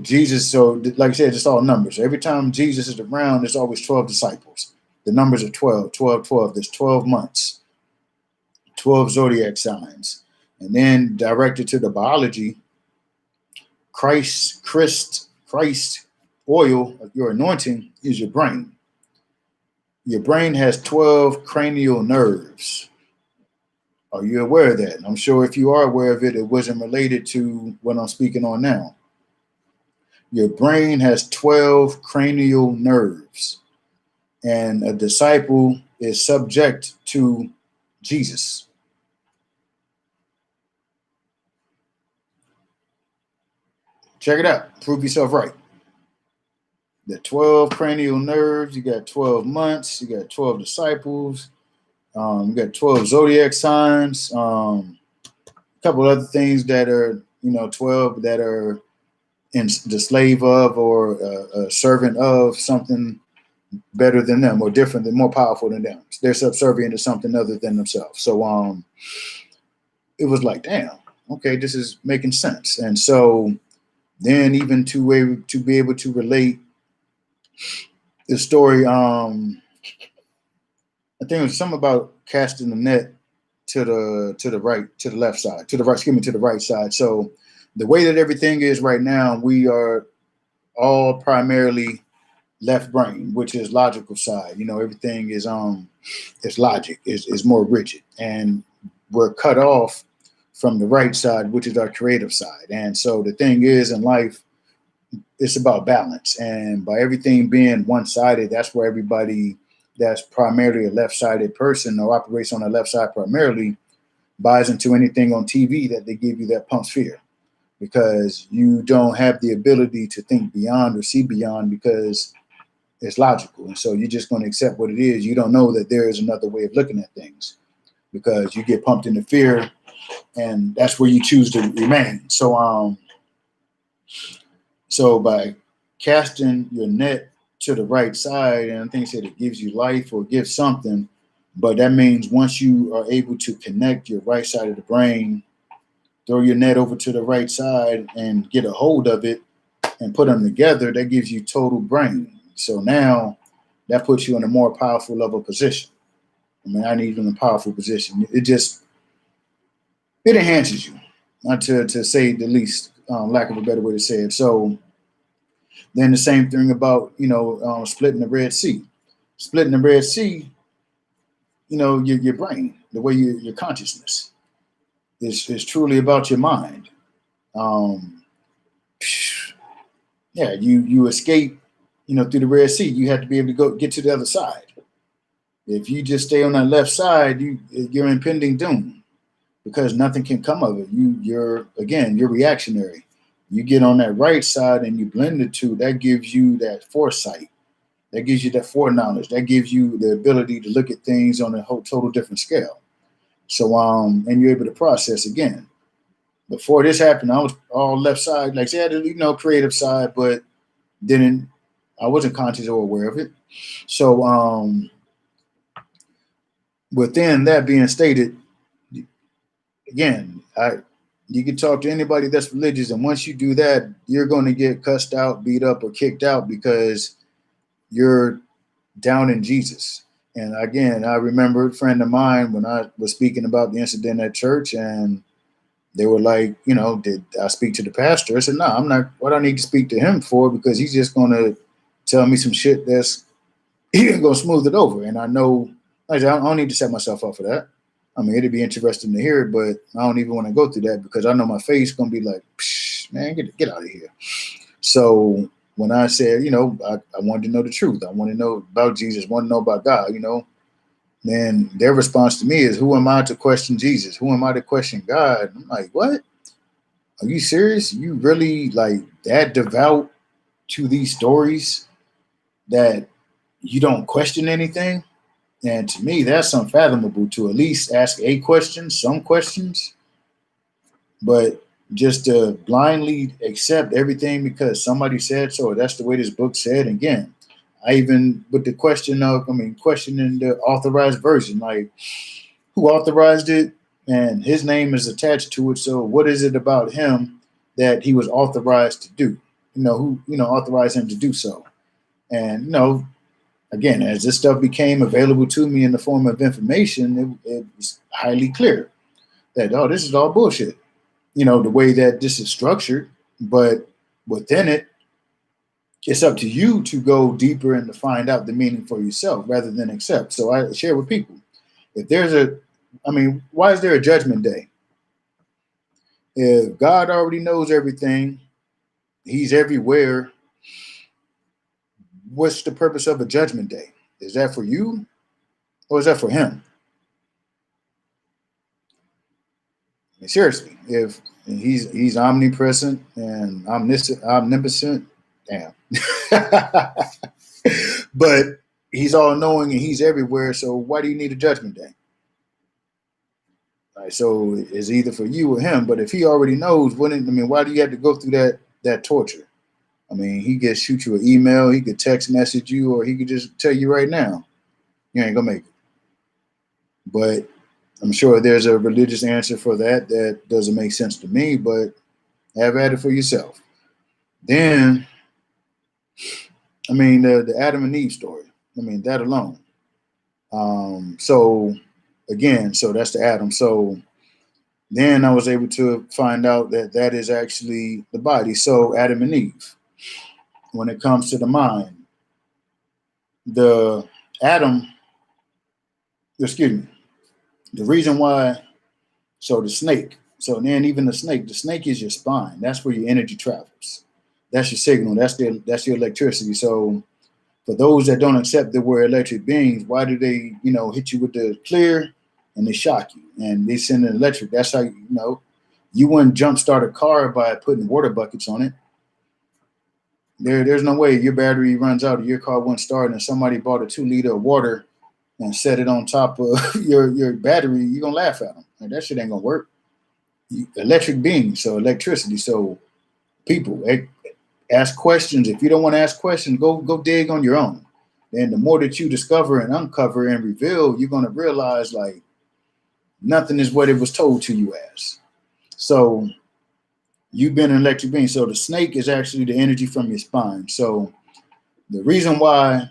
Jesus, so like I said, it's all numbers. Every time Jesus is around, there's always 12 disciples. The numbers are 12, 12, 12. There's 12 months, 12 zodiac signs. And then directed to the biology, Christ oil, your anointing, is your brain. Your brain has 12 cranial nerves. Are you aware of that? And I'm sure if you are aware of it, it wasn't related to what I'm speaking on now. Your brain has 12 cranial nerves, and a disciple is subject to Jesus. Check it out. Prove yourself right. The 12 cranial nerves, you got 12 months, you got 12 disciples, you got 12 zodiac signs, a couple other things that are, 12 that are in the slave of, or a servant of something better than them, or different than, more powerful than them. They're subservient to something other than themselves. So it was like, damn, okay, this is making sense. And so then even to be able to relate the story, I think it was something about casting the net to the right side. So the way that everything is right now, we are all primarily left brain, which is logical side. Everything is logic, is more rigid, and we're cut off from the right side, which is our creative side. And so the thing is, in life, it's about balance, and by everything being one-sided, that's where everybody that's primarily a left-sided person, or operates on the left side primarily, buys into anything on TV that they give you that pumps fear, because you don't have the ability to think beyond or see beyond, because it's logical. And so you're just going to accept what it is. You don't know that there is another way of looking at things, because you get pumped into fear, and that's where you choose to remain. So by casting your net to the right side, and I think it said it gives you life or gives something, But that means once you are able to connect your right side of the brain, throw your net over to the right side and get a hold of it and put them together, that gives you total brain. So now that puts you in a more powerful level position. I mean, I need you in a powerful position. It enhances you, not to say the least, lack of a better way to say it. So then the same thing about, splitting the Red Sea. Splitting the Red Sea, your brain, the way your consciousness is truly about your mind. Um, yeah, you escape, through the Red Sea. You have to be able to go get to the other side. If you just stay on that left side, you're impending doom because nothing can come of it. You're reactionary. You get on that right side and you blend the two. That gives you that foresight. That gives you that foreknowledge. That gives you the ability to look at things on a whole total different scale. So and you're able to process again. Before this happened, I was all left side, like I said, creative side, but I wasn't conscious or aware of it. So within that being stated, again, you can talk to anybody that's religious, and once you do that, you're going to get cussed out, beat up, or kicked out because you're down in Jesus. And again, I remember a friend of mine when I was speaking about the incident at church, and they were like, did I speak to the pastor? I said, no, I'm not. What I need to speak to him for, because he's just going to tell me some shit that's going to smooth it over. And I know, like I said, I don't need to set myself up for that. I mean, it'd be interesting to hear it, but I don't even want to go through that because I know my face going to be like, man, get out of here. So when I said, I wanted to know the truth. I want to know about Jesus, want to know about God, then their response to me is, who am I to question Jesus? Who am I to question God? I'm like, what? Are you serious? You really like that devout to these stories that you don't question anything? And to me, that's unfathomable to at least ask a question, some questions, but just to blindly accept everything because somebody said so, or that's the way this book said. Again, I even with the question of, questioning the authorized version, like who authorized it, and his name is attached to it. So what is it about him that he was authorized to do? Who authorized him to do so? And again, as this stuff became available to me in the form of information, it was highly clear that this is all bullshit. The way that this is structured, but within it, it's up to you to go deeper and to find out the meaning for yourself rather than accept. So I share with people, if there's why is there a judgment day? If God already knows everything, he's everywhere, what's the purpose of a judgment day? Is that for you or is that for him? Seriously, if he's omnipresent and omnipotent, damn. But he's all knowing and he's everywhere. So why do you need a judgment day? All right, so it's either for you or him. But if he already knows, why do you have to go through that torture? He could shoot you an email, he could text message you, or he could just tell you right now, you ain't gonna make it. But I'm sure there's a religious answer for that doesn't make sense to me, but have at it for yourself. Then, the Adam and Eve story. That alone. So that's the Adam. So then I was able to find out that is actually the body. So Adam and Eve, when it comes to the mind, the Adam, excuse me, the reason why, so the snake, so then even the snake is your spine. That's where your energy travels. That's your signal. That's your electricity. So for those that don't accept that we're electric beings, why do they, hit you with the clear and they shock you and they send an electric? That's how you wouldn't jumpstart a car by putting water buckets on it. There's no way your battery runs out or your car won't start and somebody bought a 2 liter of water and set it on top of your battery. You're gonna laugh at them. Like, that shit ain't gonna work. Electric beings, so electricity. So people ask questions. If you don't want to ask questions, go dig on your own. And the more that you discover and uncover and reveal, you're going to realize like nothing is what it was told to you as. So you've been an electric being. So the snake is actually the energy from your spine. So the reason why,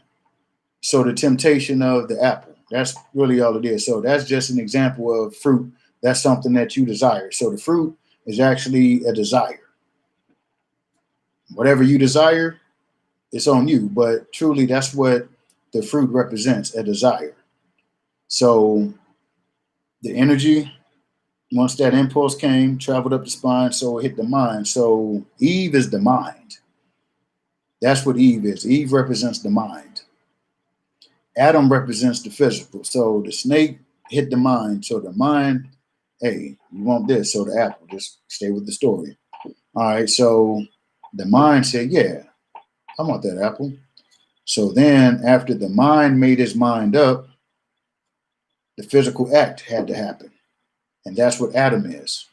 so the temptation of the apple, that's really all it is. So that's just an example of fruit. That's something that you desire. So the fruit is actually a desire. Whatever you desire, it's on you. But truly, that's what the fruit represents, a desire. So the energy, once that impulse came, traveled up the spine, so it hit the mind. So Eve is the mind. That's what Eve is. Eve represents the mind. Adam represents the physical. So the snake hit the mind. So the mind, hey, you want this. So the apple, just stay with the story. All right. So the mind said, yeah, I want that apple. So then after the mind made his mind up, the physical act had to happen. And that's what Adam is.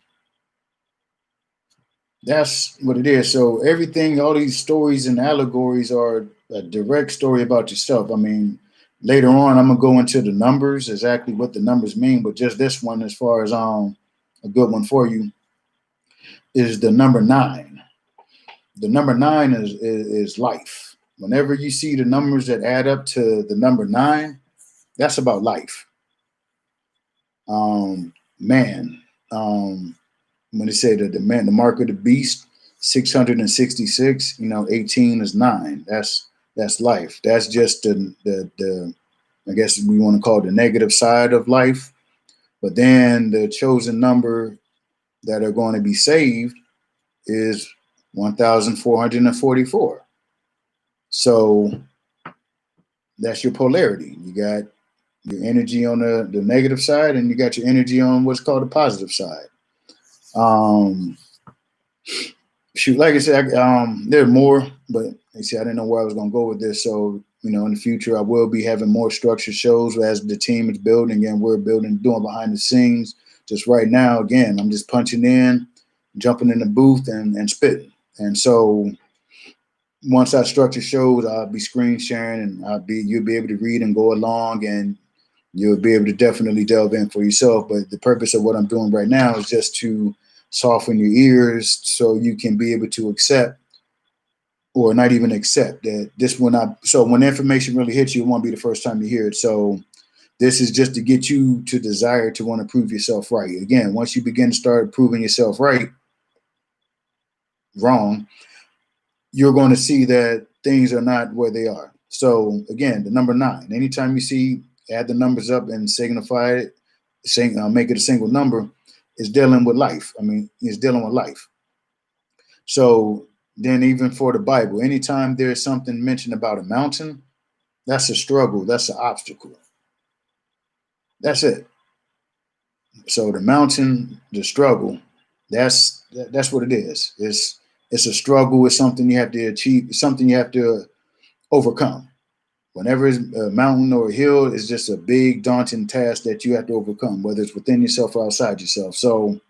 That's what it is. So everything, all these stories and allegories are a direct story about yourself. I mean, later on, I'm gonna go into the numbers, exactly what the numbers mean. But just this one, as far as a good one for you, is the number 9. The number 9 is life. Whenever you see the numbers that add up to the number 9, that's about life. Man. When they say that the mark of the beast, 666, 18 is 9. That's life. That's just the I guess we want to call it the negative side of life. But then the chosen number that are going to be saved is 1,444. So that's your polarity. You got your energy on the negative side, and you got your energy on what's called the positive side. Shoot, like I said, there are more, but you see, I didn't know where I was going to go with this. So, in the future, I will be having more structured shows as the team is building and we're building, doing behind the scenes. Just right now, again, I'm just punching in, jumping in the booth and spitting. And so once I structure shows, I'll be screen sharing and you'll be able to read and go along, and you'll be able to definitely delve in for yourself. But the purpose of what I'm doing right now is just to soften your ears so you can be able to accept, or not even accept, that this will not. So when information really hits you, it won't be the first time you hear it. So this is just to get you to desire to want to prove yourself right. Again, once you begin to start proving yourself wrong, you're going to see that things are not where they are. So again, the number 9, anytime you see, add the numbers up and signify it, make it a single number, is dealing with life. I mean, it's dealing with life. So then even for the Bible, anytime there's something mentioned about a mountain, that's a struggle. That's an obstacle. That's it. So the mountain, the struggle, that's what it is. It's a struggle. It's something you have to achieve, something you have to overcome. Whenever it's a mountain or a hill, it's just a big daunting task that you have to overcome, whether it's within yourself or outside yourself. So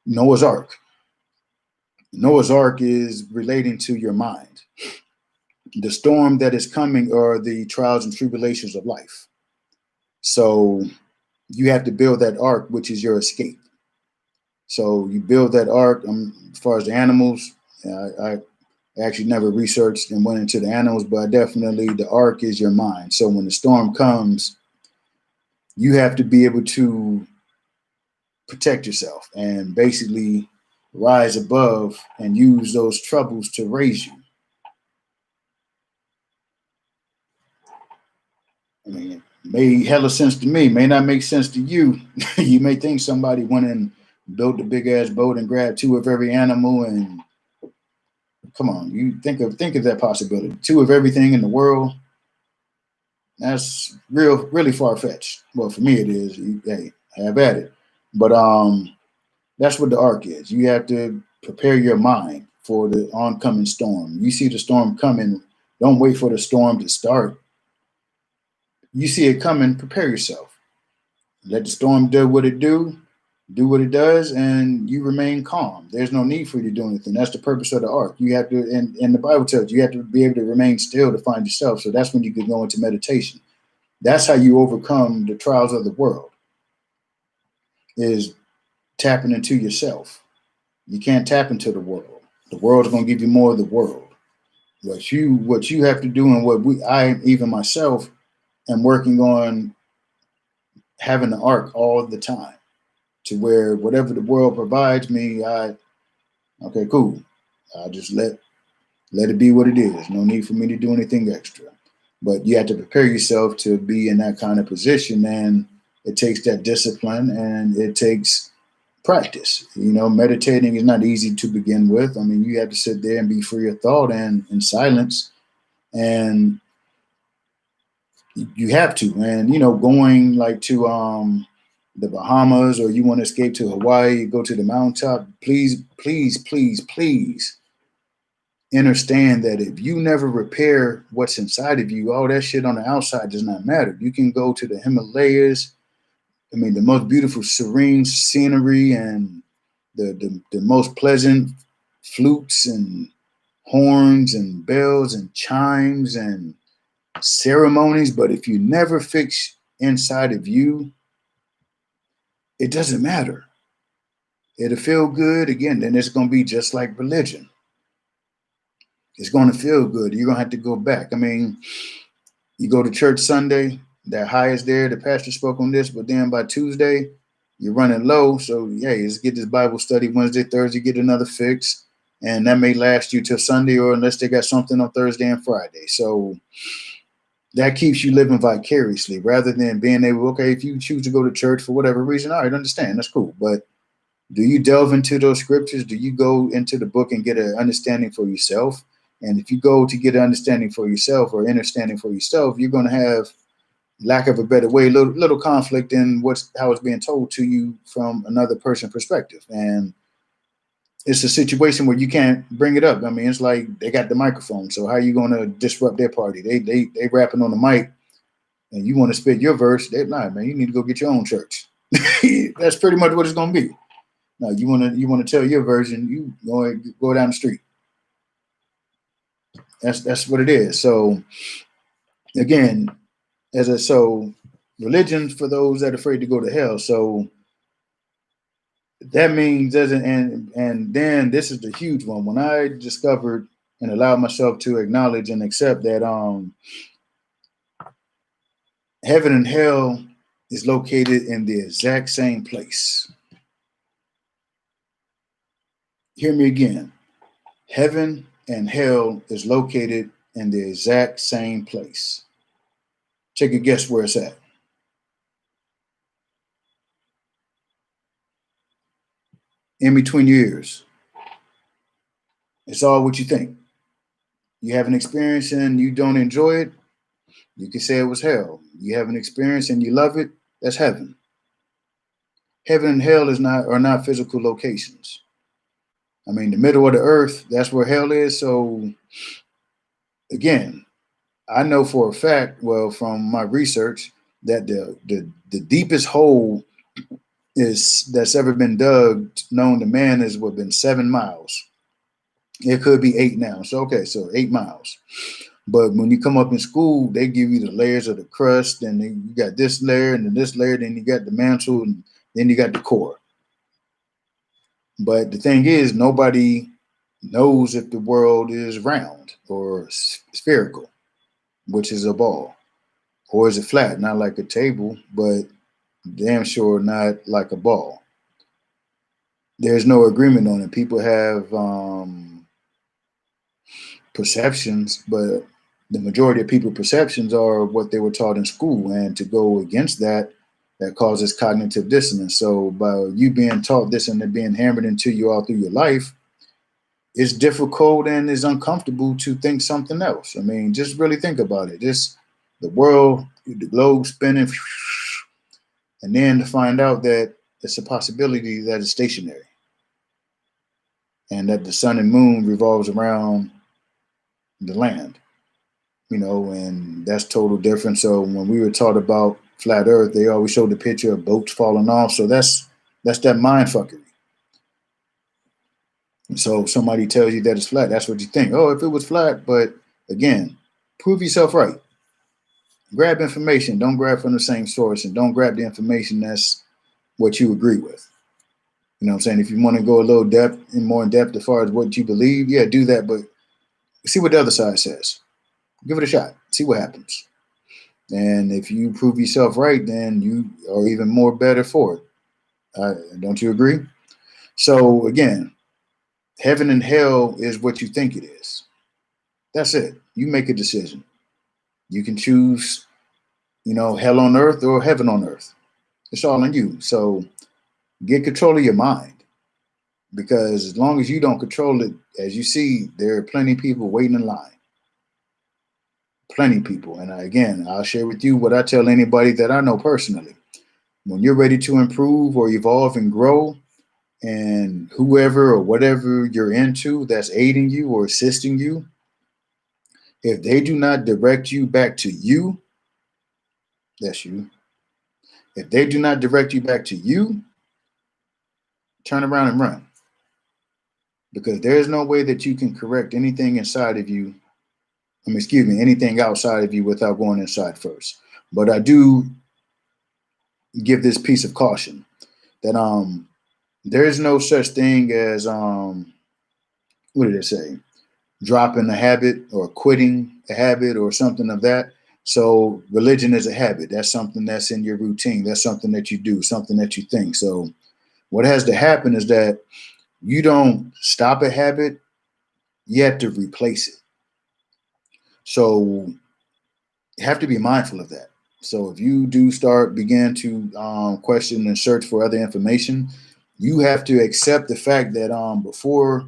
Noah's Ark. Noah's Ark is relating to your mind. The storm that is coming are the trials and tribulations of life. So you have to build that ark, which is your escape. So you build that ark. As far as the animals, I actually never researched and went into the animals, but definitely the ark is your mind. So when the storm comes, you have to be able to protect yourself and basically rise above and use those troubles to raise you. I mean, it made hella sense to me. May not make sense to you. You may think somebody went and built a big ass boat and grabbed 2 of every animal, and come on, you think of that possibility. 2 of everything in the world. That's really far fetched. Well, for me it is. Hey, have at it. But that's what the ark is. You have to prepare your mind for the oncoming storm. You see the storm coming. Don't wait for the storm to start. You see it coming, prepare yourself. Let the storm do what it do. do what it does, and you remain calm. There's no need for you to do anything. That's the purpose of the ark. You have to, and the Bible tells you have to be able to remain still to find yourself. So that's when you can go into meditation. That's how you overcome the trials of the world, is tapping into yourself. You can't tap into the world. The world's going to give you more of the world. What you have to do, and I even myself am working on having the ark all the time, to where whatever the world provides me, okay, cool. I just let it be what it is. No need for me to do anything extra. But you have to prepare yourself to be in that kind of position, and it takes that discipline and it takes practice. Meditating is not easy to begin with. I mean, you have to sit there and be free of thought and in silence, and you have to. And going like to the Bahamas, or you want to escape to Hawaii, go to the mountaintop, please, please, please, please understand that if you never repair what's inside of you, all that shit on the outside does not matter. You can go to the Himalayas. I mean, the most beautiful, serene scenery, and the most pleasant flutes and horns and bells and chimes and ceremonies. But if you never fix inside of you, it doesn't matter. It'll feel good again. Then it's going to be just like religion. It's going to feel good. You're going to have to go back. I mean, you go to church Sunday, that high is there, the pastor spoke on this, but then by Tuesday, you're running low. So, hey, let's get this Bible study Wednesday, Thursday, get another fix. And that may last you till Sunday, or unless they got something on Thursday and Friday. So that keeps you living vicariously, rather than being able, okay, if you choose to go to church for whatever reason, all right, understand, that's cool. But do you delve into those scriptures? Do you go into the book and get an understanding for yourself? And if you go to get an understanding for yourself, or understanding for yourself, you're going to have, lack of a better way, little conflict in how it's being told to you from another person's perspective. And it's a situation where you can't bring it up. I mean, it's like they got the microphone, so how are you going to disrupt their party? They rapping on the mic, and you want to spit your verse. They're not, man. You need to go get your own church. That's pretty much what it's going to be. Now you want to tell your version. You go down the street. That's what it is. So again, religion for those that are afraid to go to hell. So that means doesn't, and then this is the huge one. When I discovered and allowed myself to acknowledge and accept that heaven and hell is located in the exact same place. Hear me again. Heaven and hell is located in the exact same place. Take a guess where it's at. In between your ears. It's all what you think. You have an experience and you don't enjoy it, you can say it was hell. You have an experience and you love it, that's heaven. Heaven and hell are not physical locations. I mean, the middle of the earth, that's where hell is. So again, I know for a fact, well, from my research, that the deepest hole that's ever been dug known to man has been 7 miles. It could be 8 now. So okay, so 8 miles. But when you come up in school, they give you the layers of the crust, and then you got this layer, and then this layer, then you got the mantle, and then you got the core. But the thing is, nobody knows if the world is round or spherical, which is a ball, or is it flat, not like a table, but damn sure not like a ball. There's no agreement on it. People have perceptions, but the majority of people's perceptions are what they were taught in school, and to go against that causes cognitive dissonance. So by you being taught this and it being hammered into you all through your life, it's difficult and it's uncomfortable to think something else. I mean, just really think about it. Just the world, the globe spinning, and then to find out that it's a possibility that it's stationary, and that the sun and moon revolves around the land, and that's total different. So when we were taught about flat earth, they always showed the picture of boats falling off. So that's That's that mind fuckery. So if somebody tells you that it's flat, that's what you think. Oh, if it was flat, but again, prove yourself right. Grab information. Don't grab from the same source, and don't grab the information that's what you agree with. You know what I'm saying? If you want to go a little more in depth as far as what you believe, yeah, do that. But see what the other side says. Give it a shot. See what happens. And if you prove yourself right, then you are even more better for it. Don't you agree? So again, heaven and hell is what you think it is. That's it. You make a decision. You can choose, hell on earth or heaven on earth. It's all on you. So get control of your mind, because as long as you don't control it, as you see, there are plenty of people waiting in line. Plenty of people. And again, I'll share with you what I tell anybody that I know personally. When you're ready to improve or evolve and grow, and whoever or whatever you're into that's aiding you or assisting you, if they do not direct you back to you, that's you. If they do not direct you back to you, turn around and run. Because there's no way that you can correct anything inside of you. Anything outside of you without going inside first. But I do give this piece of caution that there's no such thing as what did it say? Dropping a habit or quitting a habit or something of that. So religion is a habit. That's something that's in your routine. That's something that you do, something that you think. So what has to happen is that you don't stop a habit, you have to replace it. So you have to be mindful of that. So if you do begin to question and search for other information, you have to accept the fact that before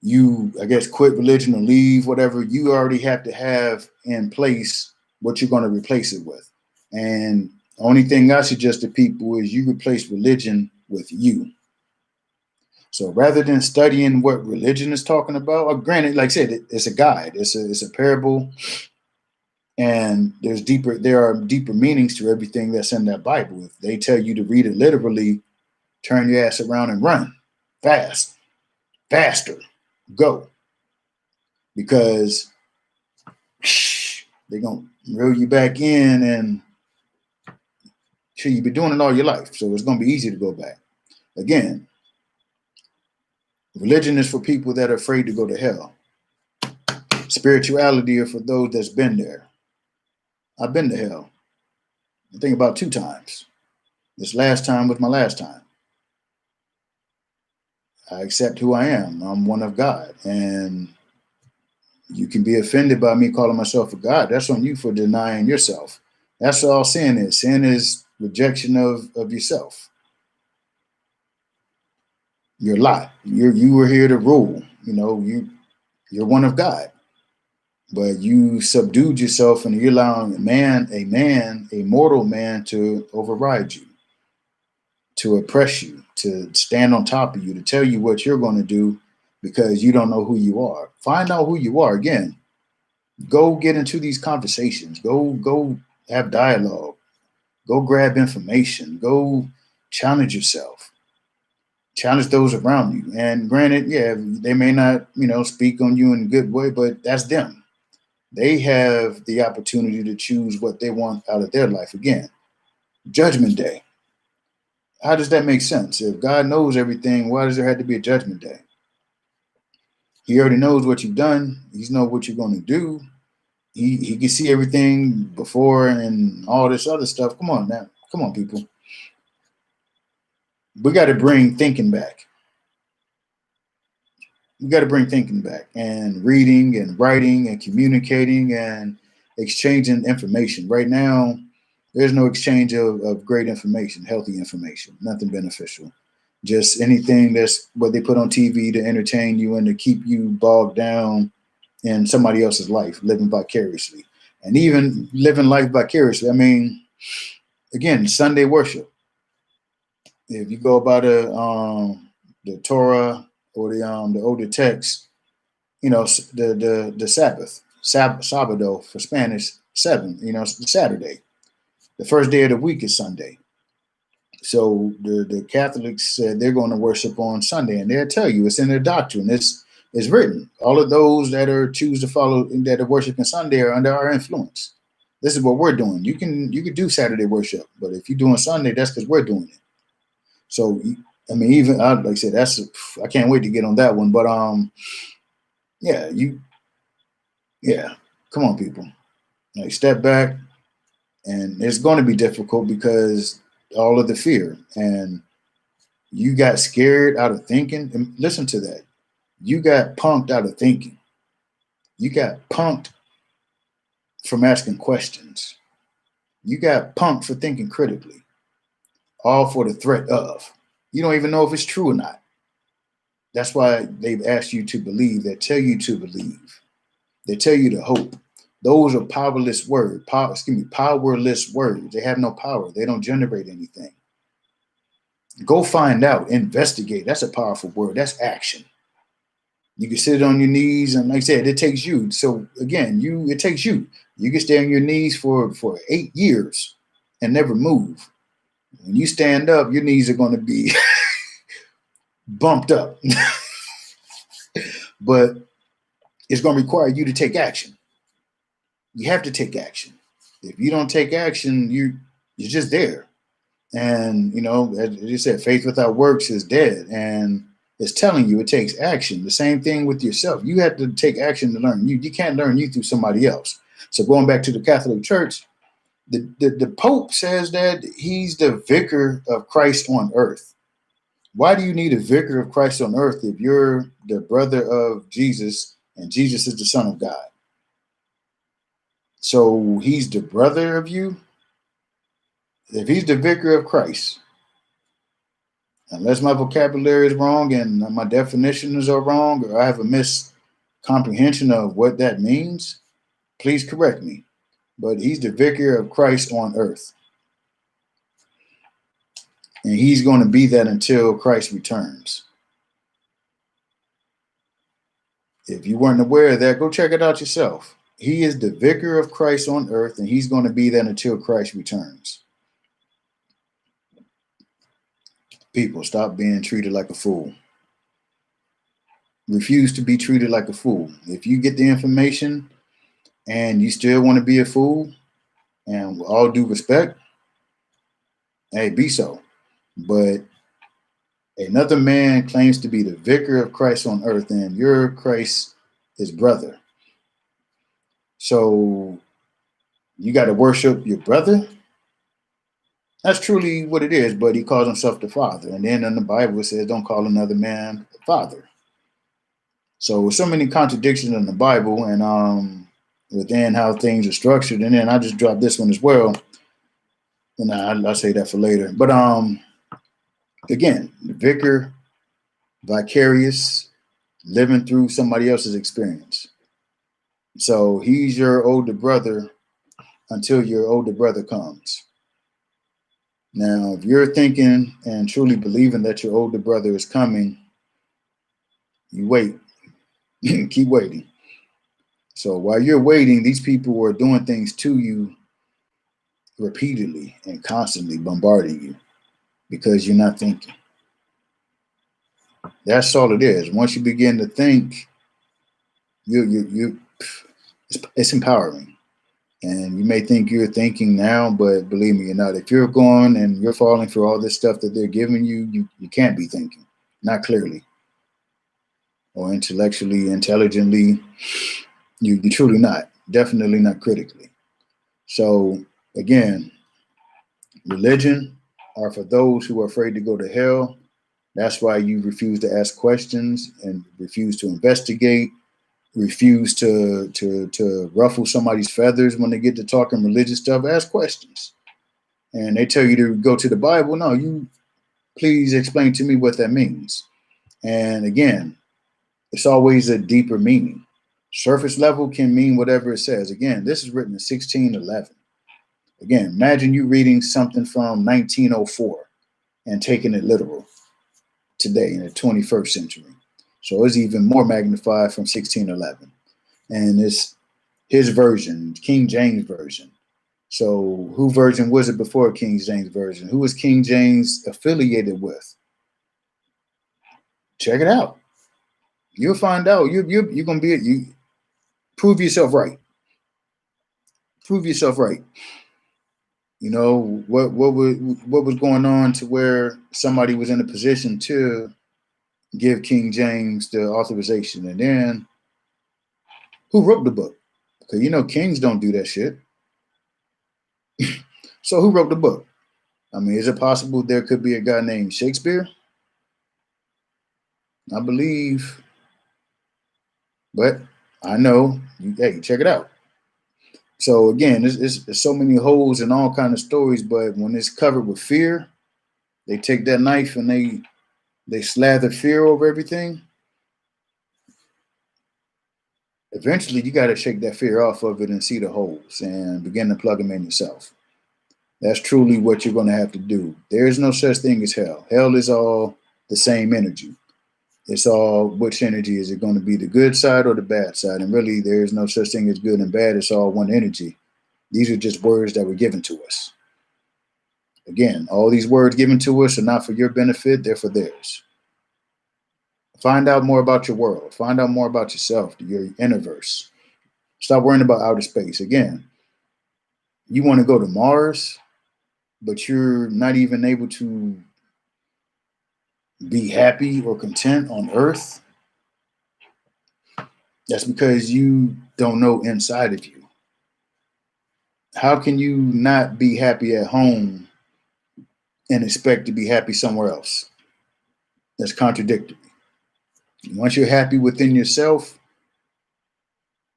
you, I guess, quit religion or leave, whatever, you already have to have in place what you're going to replace it with. And the only thing I suggest to people is you replace religion with you. So rather than studying what religion is talking about, or granted, like I said, it's a guide, it's a parable, and there are deeper meanings to everything that's in that Bible. If they tell you to read it literally, turn your ass around and run fast, faster, go. Because they're going to reel you back in, and sure, you've been doing it all your life. So it's going to be easy to go back. Again, religion is for people that are afraid to go to hell. Spirituality are for those that's been there. I've been to hell, I think about 2 times. This last time was my last time. I accept who I am. I'm one of God. And you can be offended by me calling myself a God. That's on you for denying yourself. That's all sin is. Sin is rejection of yourself. You're lot. You were here to rule. You're one of God. But you subdued yourself, and you're allowing a mortal man to override you, to oppress you, to stand on top of you, to tell you what you're going to do because you don't know who you are. Find out who you are. Again, go get into these conversations. Go have dialogue. Go grab information. Go challenge yourself. Challenge those around you. And granted, yeah, they may not, speak on you in a good way, but that's them. They have the opportunity to choose what they want out of their life. Again, Judgment Day. How does that make sense? If God knows everything, why does there have to be a Judgment Day? He already knows what you've done. He knows what you're going to do. He can see everything before and all this other stuff. Come on, man. Come on, people. We got to bring thinking back. We got to bring thinking back, and reading and writing and communicating and exchanging information. Right now, there's no exchange of great information, healthy information, nothing beneficial. Just anything that's what they put on TV to entertain you and to keep you bogged down in somebody else's life, living vicariously. And even living life vicariously, again, Sunday worship. If you go by the Torah or the older text, the Sabbath, Sabado for Spanish, 7, Saturday. The first day of the week is Sunday. So the Catholics said they're going to worship on Sunday, and they'll tell you it's in their doctrine. It's written. All of those that are choose to follow that are worshiping Sunday are under our influence. This is what we're doing. You can do Saturday worship, but if you're doing Sunday, that's because we're doing it. So I mean, even like I said, I can't wait to get on that one. But yeah, yeah, come on, people, like step back, and it's going to be difficult because all of the fear, and you got scared out of thinking. And listen to that. You got punked out of thinking. You got punked from asking questions. You got punked for thinking critically, all for the threat of. You don't even know if it's true or not. That's why they've asked you to believe. They tell you to believe. They tell you to hope. Those are powerless words. Powerless words. They have no power. They don't generate anything. Go find out. Investigate. That's a powerful word. That's action. You can sit on your knees, and like I said, it takes you. So again, it takes you. You can stay on your knees for 8 years and never move. When you stand up, your knees are going to be bumped up. But it's going to require you to take action. You have to take action. If you don't take action, you're just there. And, as you said, faith without works is dead. And it's telling you it takes action. The same thing with yourself. You have to take action to learn. You can't learn you through somebody else. So going back to the Catholic Church, the Pope says that he's the vicar of Christ on earth. Why do you need a vicar of Christ on earth if you're the brother of Jesus and Jesus is the Son of God? So he's the brother of you? If he's the vicar of Christ, unless my vocabulary is wrong and my definitions are wrong, or I have a miscomprehension of what that means, please correct me. But he's the vicar of Christ on earth. And he's going to be that until Christ returns. If you weren't aware of that, go check it out yourself. He is the vicar of Christ on earth, and he's going to be that until Christ returns. People, stop being treated like a fool. Refuse to be treated like a fool. If you get the information and you still want to be a fool, and with all due respect, hey, be so. But another man claims to be the vicar of Christ on earth, and you're Christ, his brother. So you got to worship your brother? That's truly what it is, but he calls himself the Father. And then in the Bible it says, don't call another man the Father. So many contradictions in the Bible, and within how things are structured. And then I just dropped this one as well. And I'll say that for later. But again, the vicar, vicarious, living through somebody else's experience. So he's your older brother until your older brother comes. Now, if you're thinking and truly believing that your older brother is coming, you wait. Keep waiting. So while you're waiting, these people are doing things to you repeatedly and constantly bombarding you because you're not thinking. That's all it is. Once you begin to think, it's empowering. And you may think you're thinking now, but believe me, you're not. If you're going and you're falling for all this stuff that they're giving you, you can't be thinking, not clearly or intellectually, intelligently. You're truly not. Definitely not critically. So again, religion are for those who are afraid to go to hell. That's why you refuse to ask questions and refuse to investigate, refuse to ruffle somebody's feathers when they get to talking religious stuff. Ask questions. And they tell you to go to the Bible. No, you please explain to me what that means. And again, it's always a deeper meaning. Surface level can mean whatever it says. Again, this is written in 1611. Again, imagine you reading something from 1904 and taking it literal today in the 21st century. So it's even more magnified from 1611. And it's his version, King James Version. So who version was it before King James version? Who was King James affiliated with? Check it out. You'll find out. You're gonna be you prove yourself right. Prove yourself right. You know what was going on to where somebody was in a position to give King James the authorization, and then who wrote the book? Because kings don't do that shit. So who wrote the book? I mean, is it possible there could be a guy named Shakespeare? I believe, but I know. Hey, check it out. So again, it's so many holes in all kind of stories, but when it's covered with fear, they take that knife and they slather fear over everything. Eventually, you got to shake that fear off of it and see the holes and begin to plug them in yourself. That's truly what you're going to have to do. There is no such thing as hell. Hell is all the same energy. It's all which energy is it going to be, the good side or the bad side? And really, there is no such thing as good and bad. It's all one energy. These are just words that were given to us. Again, all these words given to us are not for your benefit, they're for theirs. Find out more about your world. Find out more about yourself, your universe. Stop worrying about outer space. Again, you want to go to Mars, but you're not even able to be happy or content on Earth. That's because you don't know inside of you. How can you not be happy at home and expect to be happy somewhere else? That's contradictory. Once you're happy within yourself,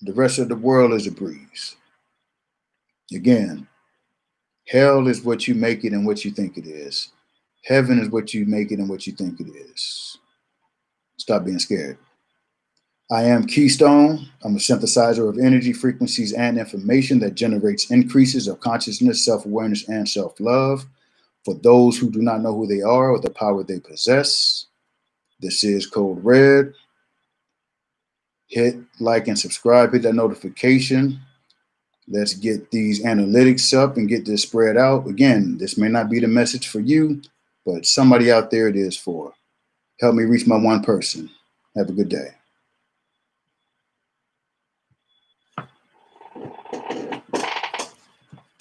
the rest of the world is a breeze. Again, hell is what you make it and what you think it is. Heaven is what you make it and what you think it is. Stop being scared. I am Keystone. I'm a synthesizer of energy, frequencies, and information that generates increases of consciousness, self-awareness, and self-love for those who do not know who they are or the power they possess. This is Code Red. Hit like and subscribe, hit that notification. Let's get these analytics up and get this spread out. Again, this may not be the message for you, but somebody out there it is for. Help me reach my one person. Have a good day.